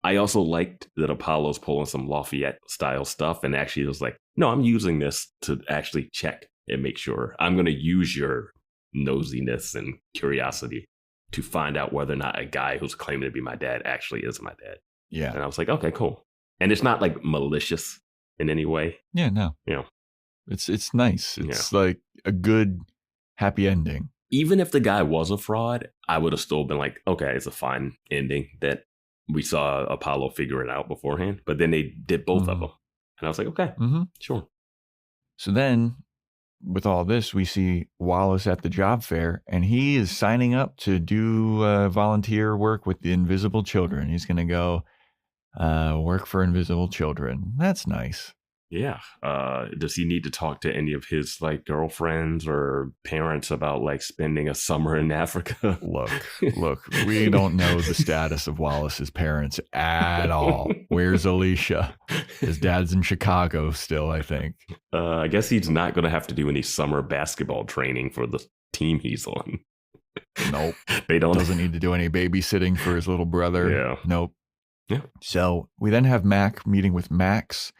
I also liked that Apollo's pulling some Lafayette style stuff and actually was like, no, I'm using this to actually check and make sure. I'm going to use your nosiness and curiosity to find out whether or not a guy who's claiming to be my dad actually is my dad. Yeah. And I was like, okay, cool. And it's not like malicious in any way. Yeah, no. You know, it's nice. It's like a good happy ending. Even if the guy was a fraud, I would have still been like, okay, it's a fine ending that we saw Apollo figure it out beforehand, but then they did both of them. And I was like, okay, sure. So then with all this, we see Wallace at the job fair and he is signing up to do volunteer work with the Invisible Children. He's going to go work for Invisible Children. That's nice. Yeah. Does he need to talk to any of his like girlfriends or parents about like spending a summer in Africa? Look, we don't know the status of Wallace's parents at all. Where's Alicia? His dad's in Chicago still, I think. I guess he's not going to have to do any summer basketball training for the team he's on. Nope. They don't. Doesn't need to do any babysitting for his little brother. Yeah. Nope. Yeah. So we then have Mac meeting with Max.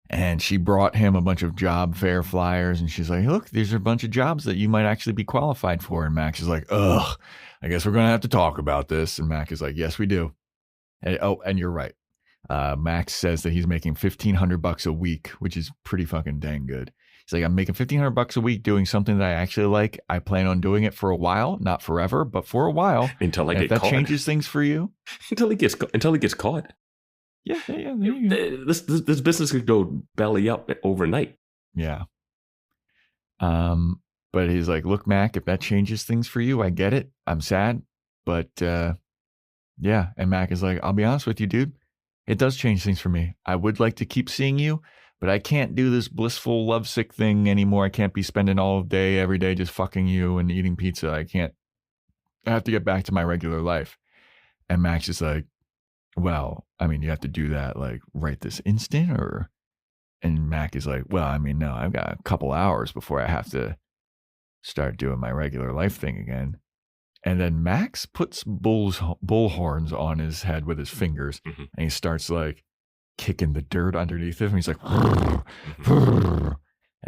And she brought him a bunch of job fair flyers, and she's like, look, these are a bunch of jobs that you might actually be qualified for. And Max is like, ugh, I guess we're going to have to talk about this. And Mac is like, yes, we do. And you're right. Max says that he's making $1,500 a week, which is pretty fucking dang good. He's like, I'm making $1,500 a week doing something that I actually like. I plan on doing it for a while, not forever, but for a while. Until I get caught. If that caught. changes things for you. Until he gets caught. Yeah. There you go. This business could go belly up overnight. Yeah. But he's like, look, Mac, if that changes things for you, I get it. I'm sad. But yeah. And Mac is like, I'll be honest with you, dude. It does change things for me. I would like to keep seeing you, but I can't do this blissful lovesick thing anymore. I can't be spending all day, every day, just fucking you and eating pizza. I have to get back to my regular life. And Max is like, well, I mean, you have to do that like right this instant or, and Mac is like, well, I mean, no, I've got a couple hours before I have to start doing my regular life thing again. And then Max puts bull horns on his head with his fingers, and he starts like kicking the dirt underneath him. He's like, and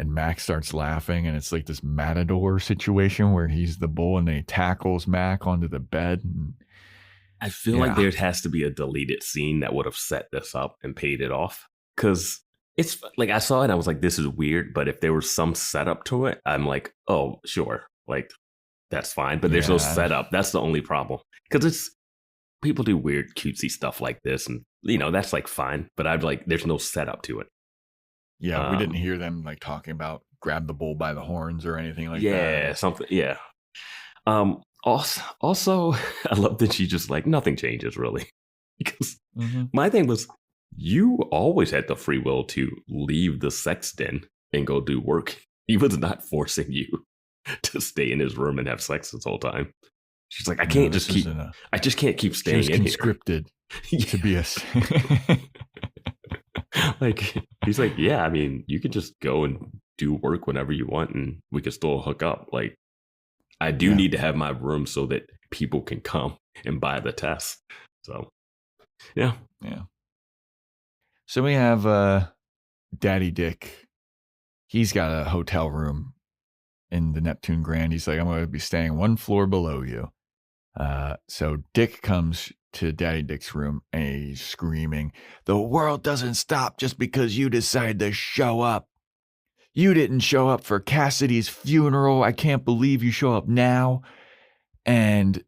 Max starts laughing, and it's like this matador situation where he's the bull and then he tackles Mac onto the bed. And I feel like there has to be a deleted scene that would have set this up and paid it off. Because it's like I saw it and I was like, this is weird. But if there was some setup to it, I'm like, oh, sure. Like, that's fine. But there's no setup. That's the only problem. Because it's people do weird, cutesy stuff like this. And, that's like fine. But I'd like, there's no setup to it. Yeah, we didn't hear them like talking about grab the bull by the horns or anything like that. Yeah, something. Yeah. Also, I love that she just like nothing changes really. Because my thing was, you always had the free will to leave the sex den and go do work. He was not forcing you to stay in his room and have sex this whole time. She's like, I just can't keep staying in conscripted here. To be a like, he's like, yeah, I mean, you can just go and do work whenever you want and we can still hook up. Like, I do need to have my room so that people can come and buy the test. So, yeah. So we have Daddy Dick. He's got a hotel room in the Neptune Grand. He's like, I'm going to be staying one floor below you. So Dick comes to Daddy Dick's room and he's screaming, the world doesn't stop just because you decide to show up. You didn't show up for Cassidy's funeral. I can't believe you show up now. And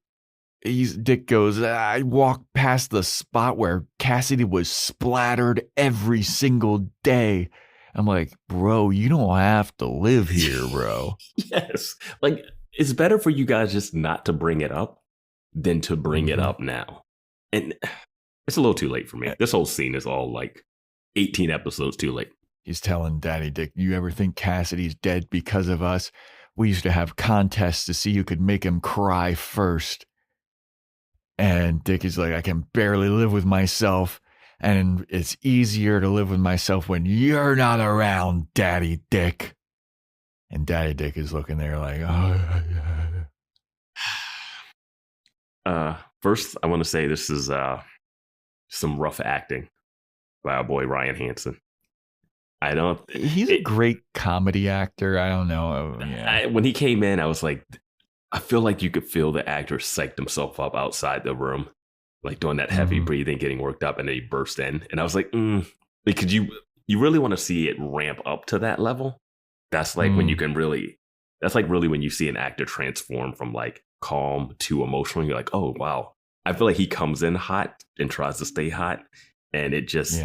Dick goes, I walked past the spot where Cassidy was splattered every single day. I'm like, bro, you don't have to live here, bro. Yes. Like, it's better for you guys just not to bring it up than to bring it up now. And it's a little too late for me. This whole scene is all like 18 episodes too late. He's telling Daddy Dick, you ever think Cassidy's dead because of us? We used to have contests to see who could make him cry first. And Dick is like, I can barely live with myself. And it's easier to live with myself when you're not around, Daddy Dick. And Daddy Dick is looking there like, First, I want to say this is some rough acting by our boy Ryan Hansen. He's a great comedy actor. I don't know. When he came in, I was like, I feel like you could feel the actor psyched himself up outside the room, like doing that heavy breathing, getting worked up, and then he burst in. And I was like, because you really want to see it ramp up to that level. That's like when you can really, that's like really when you see an actor transform from like calm to emotional. You're like, oh, wow. I feel like he comes in hot and tries to stay hot. And it just,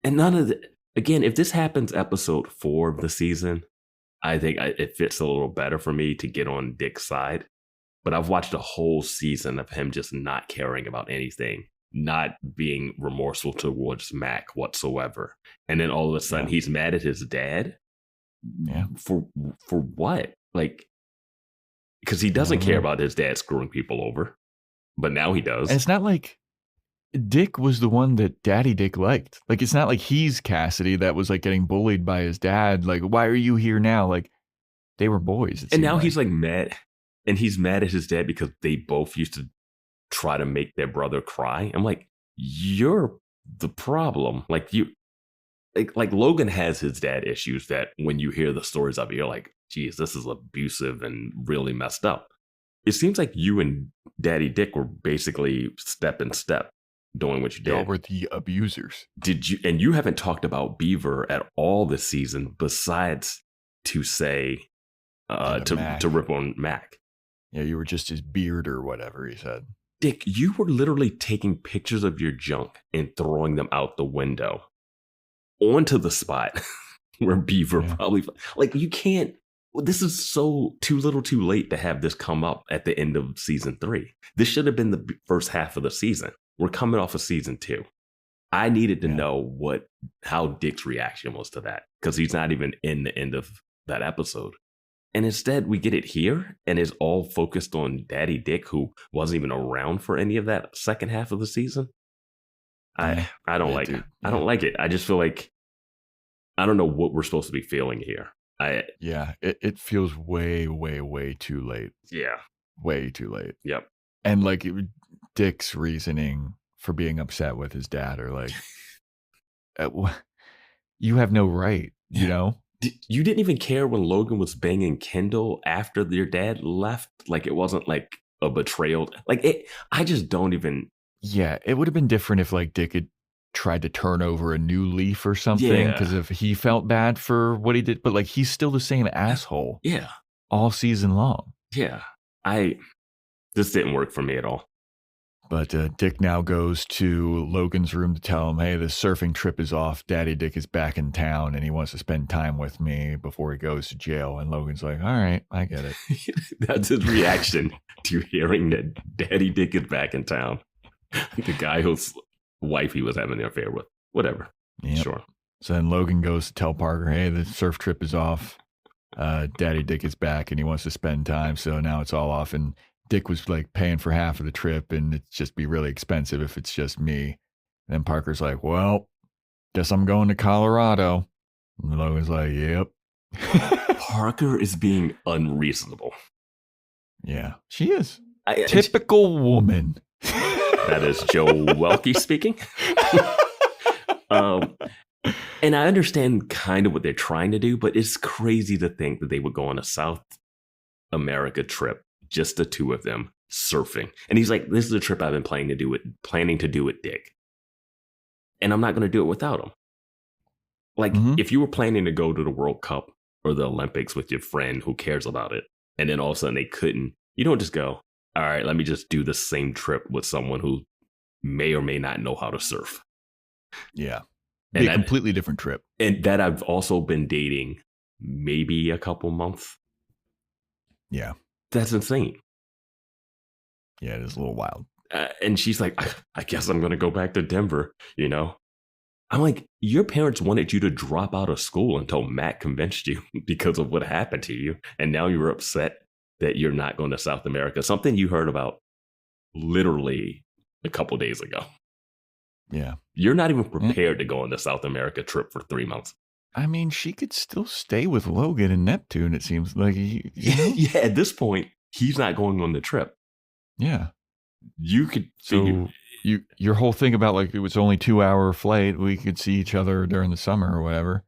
and none of the, again, if this happens episode 4 of the season, I think it fits a little better for me to get on Dick's side. But I've watched a whole season of him just not caring about anything, not being remorseful towards Mac whatsoever. And then all of a sudden he's mad at his dad. Yeah. For what? Like, because he doesn't care about his dad screwing people over. But now he does. And it's not like Dick was the one that Daddy Dick liked. Like, it's not like he's Cassidy that was like getting bullied by his dad. Like, why are you here now? Like, they were boys. And now he's like mad. And he's mad at his dad because they both used to try to make their brother cry. I'm like, you're the problem. Like, like Logan has his dad issues that when you hear the stories of it, you're like, geez, this is abusive and really messed up. It seems like you and Daddy Dick were basically step in step doing what you did. Y'all were the abusers. And you haven't talked about Beaver at all this season besides to say, to rip on Mac. Yeah, you were just his beard or whatever he said. Dick, you were literally taking pictures of your junk and throwing them out the window onto the spot where Beaver probably, like, you can't, this is so too little too late to have this come up at the end of season 3. This should have been the first half of the season. We're coming off of season 2. I needed to know how Dick's reaction was to that, because he's not even in the end of that episode. And instead, we get it here, and it's all focused on Daddy Dick, who wasn't even around for any of that second half of the season. I don't like it. I don't like it. I just feel like I don't know what we're supposed to be feeling here. It feels way, way, way too late. Yeah. Way too late. Yep. And like Dick's reasoning for being upset with his dad are like, you have no right, you know? You didn't even care when Logan was banging Kendall after your dad left? Like, it wasn't like a betrayal. Like, I just don't even. Yeah, it would have been different if like Dick had tried to turn over a new leaf or something, because if he felt bad for what he did, but like he's still the same asshole. Yeah. All season long. Yeah. This didn't work for me at all. But Dick now goes to Logan's room to tell him, hey, the surfing trip is off. Daddy Dick is back in town and he wants to spend time with me before he goes to jail. And Logan's like, all right, I get it. That's his reaction to hearing that Daddy Dick is back in town. The guy whose wife he was having an affair with. Whatever. Yep. Sure. So then Logan goes to tell Parker, hey, the surf trip is off. Daddy Dick is back and he wants to spend time. So now it's all off. And Dick was like paying for half of the trip, and it'd just be really expensive if it's just me. And then Parker's like, well, guess I'm going to Colorado. And Logan's like, yep. Parker is being unreasonable. Yeah, she is. Typical woman. That is Joe Welke speaking. And I understand kind of what they're trying to do, but it's crazy to think that they would go on a South America trip, just the two of them surfing. And he's like, this is a trip I've been planning to do with Dick. And I'm not going to do it without him. Like, if you were planning to go to the World Cup or the Olympics with your friend who cares about it, and then all of a sudden they couldn't, you don't just go, all right, let me just do the same trip with someone who may or may not know how to surf. Yeah. Be a completely different trip. And that I've also been dating maybe a couple months. Yeah. That's insane. Yeah, it is a little wild. And she's like, I guess I'm going to go back to Denver, you know? I'm like, your parents wanted you to drop out of school until Matt convinced you because of what happened to you. And now you're upset that you're not going to South America. Something you heard about literally a couple days ago. Yeah. You're not even prepared to go on the South America trip for 3 months. I mean, she could still stay with Logan and Neptune, it seems like. Yeah, at this point, he's not going on the trip. Yeah. You could. So your whole thing about like it was only 2-hour flight, we could see each other during the summer or whatever.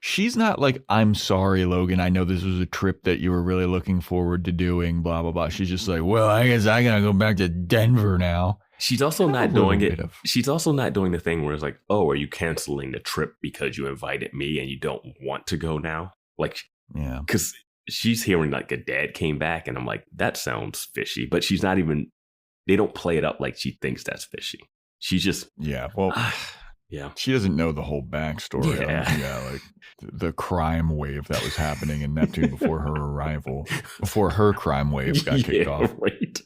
She's not like, I'm sorry, Logan, I know this was a trip that you were really looking forward to doing, blah, blah, blah. She's just like, well, I guess I got to go back to Denver now. She's also not doing it. She's also not doing the thing where it's like, oh, are you canceling the trip because you invited me and you don't want to go now? Like, yeah, because she's hearing like a dad came back and I'm like, that sounds fishy. But she's not even, they don't play it up like she thinks that's fishy. She's just. Yeah. Well, yeah. She doesn't know the whole backstory. Yeah. Like the crime wave that was happening in Neptune before her arrival, before her crime wave got kicked off. Right.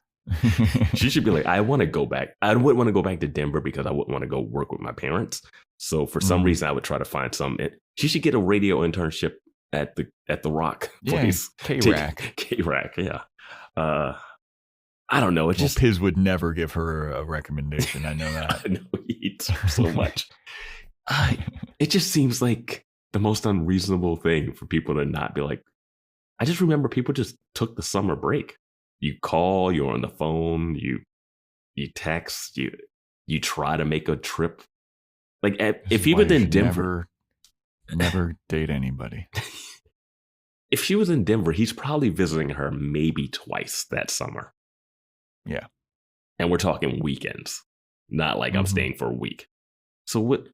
She should be like, I want to go back. I wouldn't want to go back to Denver because I wouldn't want to go work with my parents. So for some reason, I would try to find some. She should get a radio internship at the Rock place. K-Rack. K-Rack, yeah. I don't know. Piz would never give her a recommendation. I know that. I know he eats so much. It just seems like the most unreasonable thing for people to not be like. I just remember people just took the summer break. You call, you're on the phone, you text, you try to make a trip. Like if he was in Denver, Never date anybody. If she was in Denver, he's probably visiting her maybe twice that summer. Yeah. And we're talking weekends, not like I'm staying for a week. So what?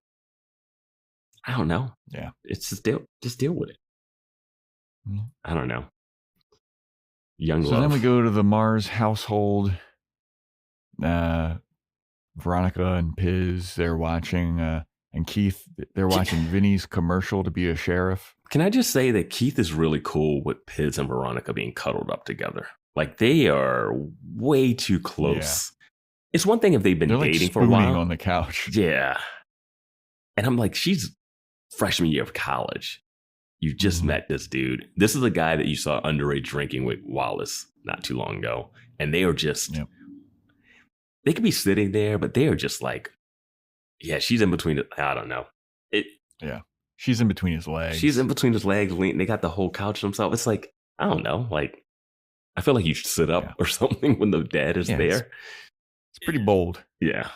I don't know. Yeah. It's just deal with it. Mm. I don't know. Young so love. Then we go to the Mars household. Veronica and Piz, they're watching, and Keith, they're watching Vinny's commercial to be a sheriff. Can I just say that Keith is really cool with Piz and Veronica being cuddled up together? Like, they are way too close. Yeah. It's one thing if they've been dating for a while. On the couch. Yeah. And I'm like, she's freshman year of college. You just met this dude. This is a guy that you saw underage drinking with Wallace not too long ago. And they are just, they could be sitting there, but they are just like, yeah, she's in between. I don't know. She's in between his legs. She's in between his legs. They got the whole couch to themselves. It's like, I don't know. Like, I feel like you should sit up or something when the dad is there. It's pretty bold. Yeah.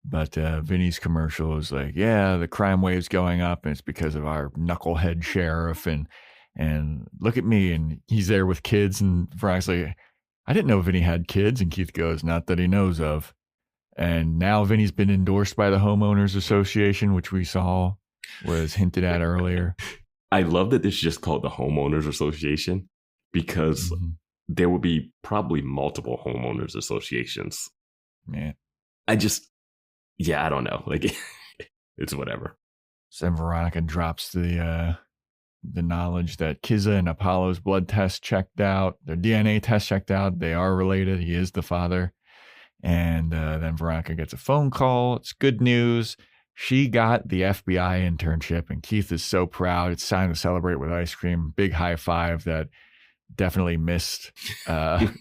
But Vinny's commercial is like, yeah, the crime wave's going up, and it's because of our knucklehead sheriff. And look at me. And he's there with kids. And Veronica's like, I didn't know Vinny had kids. And Keith goes, not that he knows of. And now Vinny's been endorsed by the Homeowners Association, which we saw was hinted at earlier. I love that this is just called the Homeowners Association, because there will be probably multiple homeowners associations. Yeah. I don't know. Like, it's whatever. So then Veronica drops the knowledge that Kizza and Apollo's blood test checked out, their DNA test checked out. They are related. He is the father. And then Veronica gets a phone call. It's good news. She got the FBI internship, and Keith is so proud. It's time to celebrate with ice cream. Big high five that definitely missed. They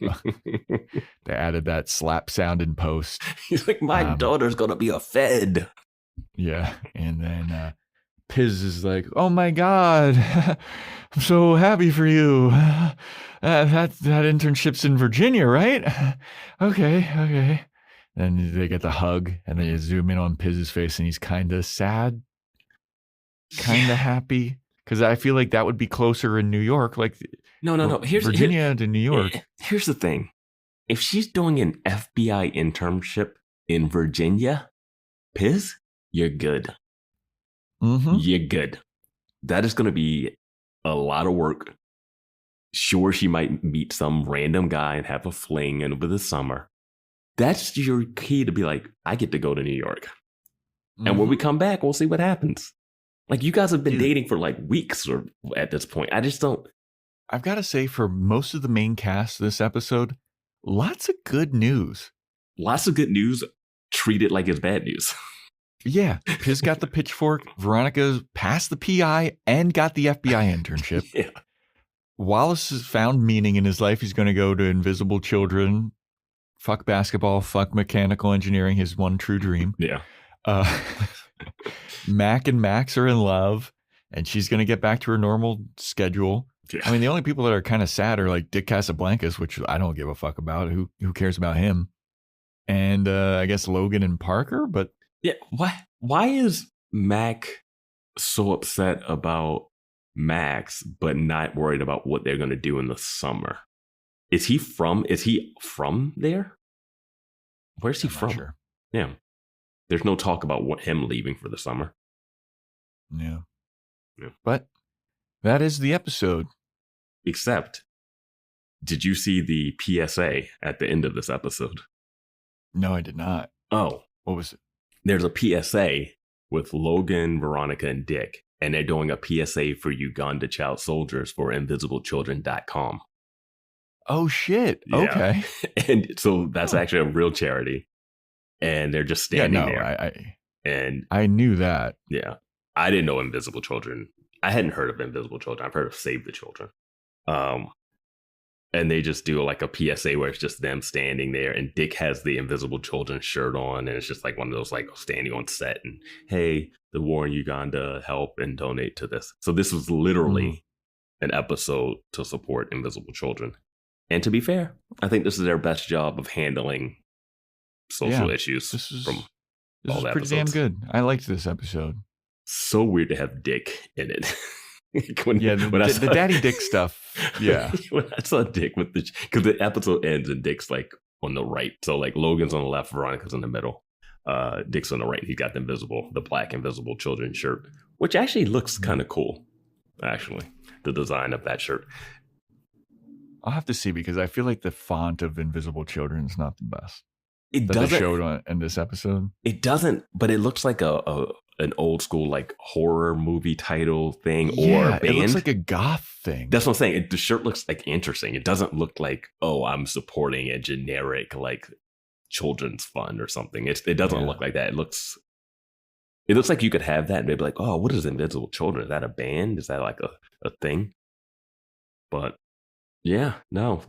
added that slap sound in post. He's like, my daughter's going to be a Fed. Yeah. And then Piz is like, oh my God, I'm so happy for you. That internship's in Virginia, right? Okay. Then they get the hug, and then you zoom in on Piz's face, and he's kind of sad, kind of happy. Because I feel like that would be closer in New York. Like, no. Here's Virginia to New York. Here's the thing. If she's doing an FBI internship in Virginia, Piz, you're good. You're good. That is going to be a lot of work. Sure, she might meet some random guy and have a fling over the summer. That's your key to be like, I get to go to New York. And when we come back, we'll see what happens. Like, you guys have been dating for like weeks or at this point. I just don't. I've got to say, for most of the main cast this episode, lots of good news. Lots of good news. Treat it like it's bad news. Yeah. Piz got the pitchfork. Veronica passed the PI and got the FBI internship. Yeah. Wallace has found meaning in his life. He's going to go to Invisible Children. Fuck basketball. Fuck mechanical engineering. His one true dream. Yeah. Mac and Max are in love, and she's going to get back to her normal schedule. Yeah. I mean, the only people that are kind of sad are like Dick Casablancas, which I don't give a fuck about. Who cares about him? And I guess Logan and Parker, but yeah. Why is Mac so upset about Max, but not worried about what they're going to do in the summer? Is he from there? Where's he from? Sure. Yeah. There's no talk about him leaving for the summer. Yeah. But that is the episode. Except, did you see the PSA at the end of this episode? No, I did not. Oh. What was it? There's a PSA with Logan, Veronica, and Dick, and they're doing a PSA for Uganda child soldiers for invisibleChildren.com. Oh, shit. Yeah. Okay. And so that's actually a real charity. And they're just standing there. I knew that. Yeah. I didn't know Invisible Children. I hadn't heard of Invisible Children. I've heard of Save the Children. And they just do like a PSA where it's just them standing there, and Dick has the Invisible Children shirt on, and it's just like one of those like standing on set and, hey, the war in Uganda, help and donate to this. So this was literally an episode to support Invisible Children. And to be fair, I think this is their best job of handling social issues from all the pretty episodes. damn good. I liked this episode. so weird to have Dick in it. The daddy Dick stuff. Yeah. When I saw Dick because the episode ends and Dick's like on the right. So like Logan's on the left, Veronica's in the middle. Dick's on the right. He's got the black invisible children shirt, which actually looks kind of cool. Actually, the design of that shirt. I'll have to see because I feel like the font of Invisible Children is not the best. It doesn't they showed in this episode. It doesn't, but it looks like an old school like horror movie title thing or a band. It looks like a goth thing. That's what I'm saying. The shirt looks like interesting. It doesn't look like, oh, I'm supporting a generic like children's fund or something. It doesn't look like that. It looks like you could have that and they'd be like, oh, what is Invisible Children? Is that a band? Is that like a thing? But yeah, no,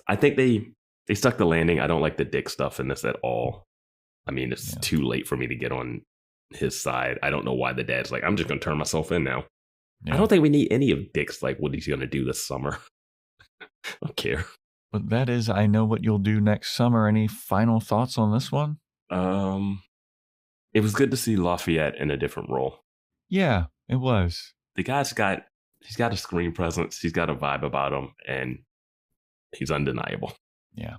I think they stuck the landing. I don't like the Dick stuff in this at all. I mean, it's too late for me to get on his side. I don't know why the dad's like, I'm just going to turn myself in now. Yeah. I don't think we need any of Dick's like what he's going to do this summer. I don't care. But that is, I Know What You'll Do Next Summer. Any final thoughts on this one? It was good to see Lafayette in a different role. Yeah, it was. The guy's he's got a screen presence. He's got a vibe about him, and he's undeniable. Yeah.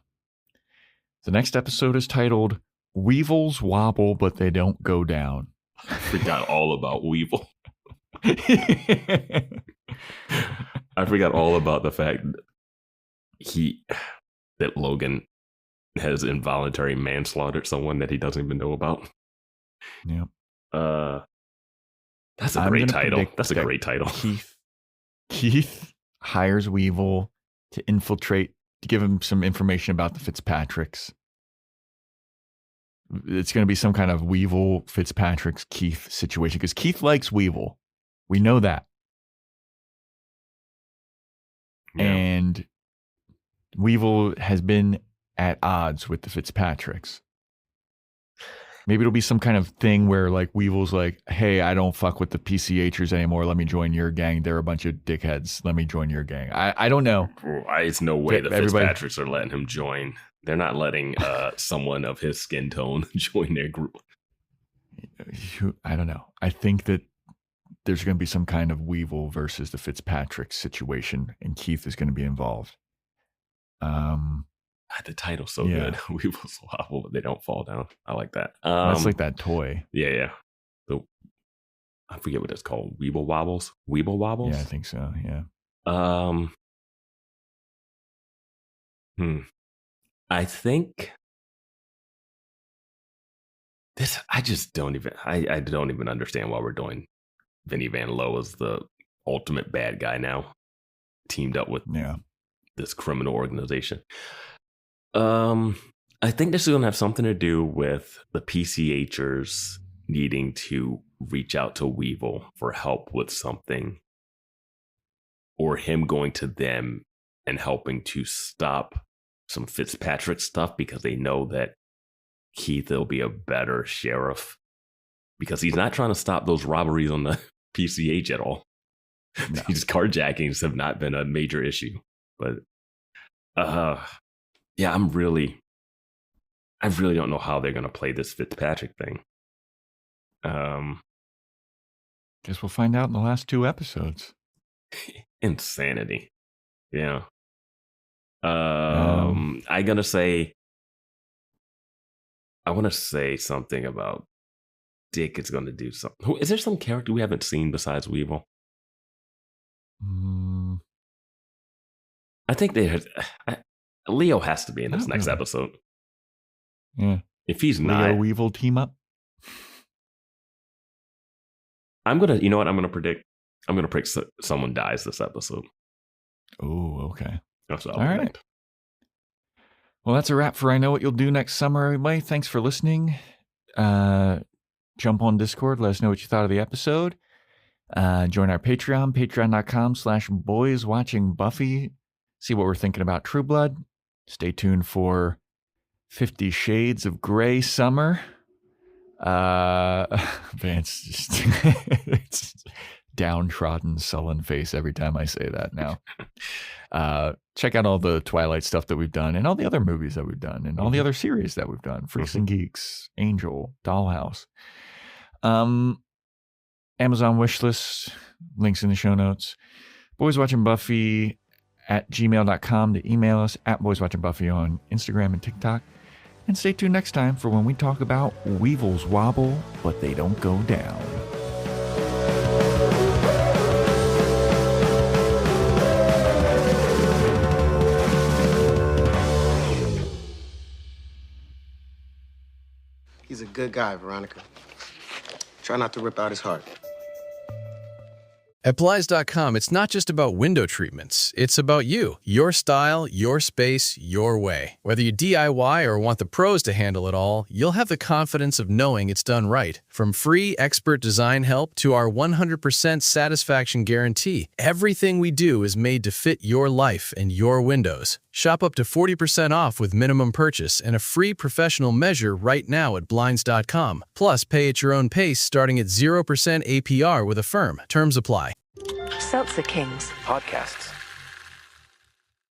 The next episode is titled Weevils Wobble, But They Don't Go Down. I forgot all about Weevil. I forgot all about the fact that Logan has involuntary manslaughtered someone that he doesn't even know about. Yeah. That's a great title. That's a great title. Keith hires Weevil to infiltrate, to give him some information about the Fitzpatricks. It's going to be some kind of Weevil, Fitzpatrick's, Keith situation because Keith likes Weevil. We know that. Yeah. And Weevil has been at odds with the Fitzpatricks. Maybe it'll be some kind of thing where like Weevil's like, hey, I don't fuck with the PCHers anymore. Let me join your gang. They're a bunch of dickheads. Let me join your gang. I don't know. It's no way the Fitzpatricks are letting him join. They're not letting someone of his skin tone join their group. I don't know. I think that there's going to be some kind of Weevil versus the Fitzpatrick situation, and Keith is going to be involved. The title's so good. Weevils wobble, but they don't fall down. I like that. That's like that toy. Yeah. I forget what it's called. Weeble Wobbles? Weeble Wobbles? Yeah, I think so. Yeah. I think this. I just don't even. I don't even understand why we're doing Vinny Van Lowe as the ultimate bad guy now, teamed up with this criminal organization. I think this is going to have something to do with the PCHers needing to reach out to Weevil for help with something, or him going to them and helping to stop some Fitzpatrick stuff because they know that Keith will be a better sheriff because he's not trying to stop those robberies on the PCH at all. No. These carjackings have not been a major issue, but yeah, I really don't know how they're going to play this Fitzpatrick thing. Guess we'll find out in the last 2 episodes. Insanity. Yeah. I want to say something about Dick is going to do something. Is there some character we haven't seen besides Weevil? I think Leo has to be in this next episode. Yeah. If he's Leo not, Weevil team up. I'm going to predict someone dies this episode. Oh, okay. That's what All right. Well, that's a wrap for I Know What You'll Do Next Summer, everybody. Thanks for listening. Jump on Discord. Let us know what you thought of the episode. Join our Patreon, patreon.com/boyswatchingbuffy. See what we're thinking about True Blood. Stay tuned for 50 Shades of Grey Summer. Vance just it's downtrodden, sullen face every time I say that now. Check out all the Twilight stuff that we've done and all the other movies that we've done and all the other series that we've done. Freaks and Geeks, Angel, Dollhouse. Amazon wishlist, links in the show notes. Boys Watching Buffy at gmail.com to email us, at Boys Watching Buffy on Instagram and TikTok. And stay tuned next time for when we talk about weevils wobble, but they don't go down. He's a good guy, Veronica. Try not to rip out his heart. At Blinds.com, it's not just about window treatments. It's about you, your style, your space, your way. Whether you DIY or want the pros to handle it all, you'll have the confidence of knowing it's done right. From free expert design help to our 100% satisfaction guarantee, everything we do is made to fit your life and your windows. Shop up to 40% off with minimum purchase and a free professional measure right now at Blinds.com. Plus, pay at your own pace starting at 0% APR with Affirm. Terms apply. Seltzer Kings. Podcasts.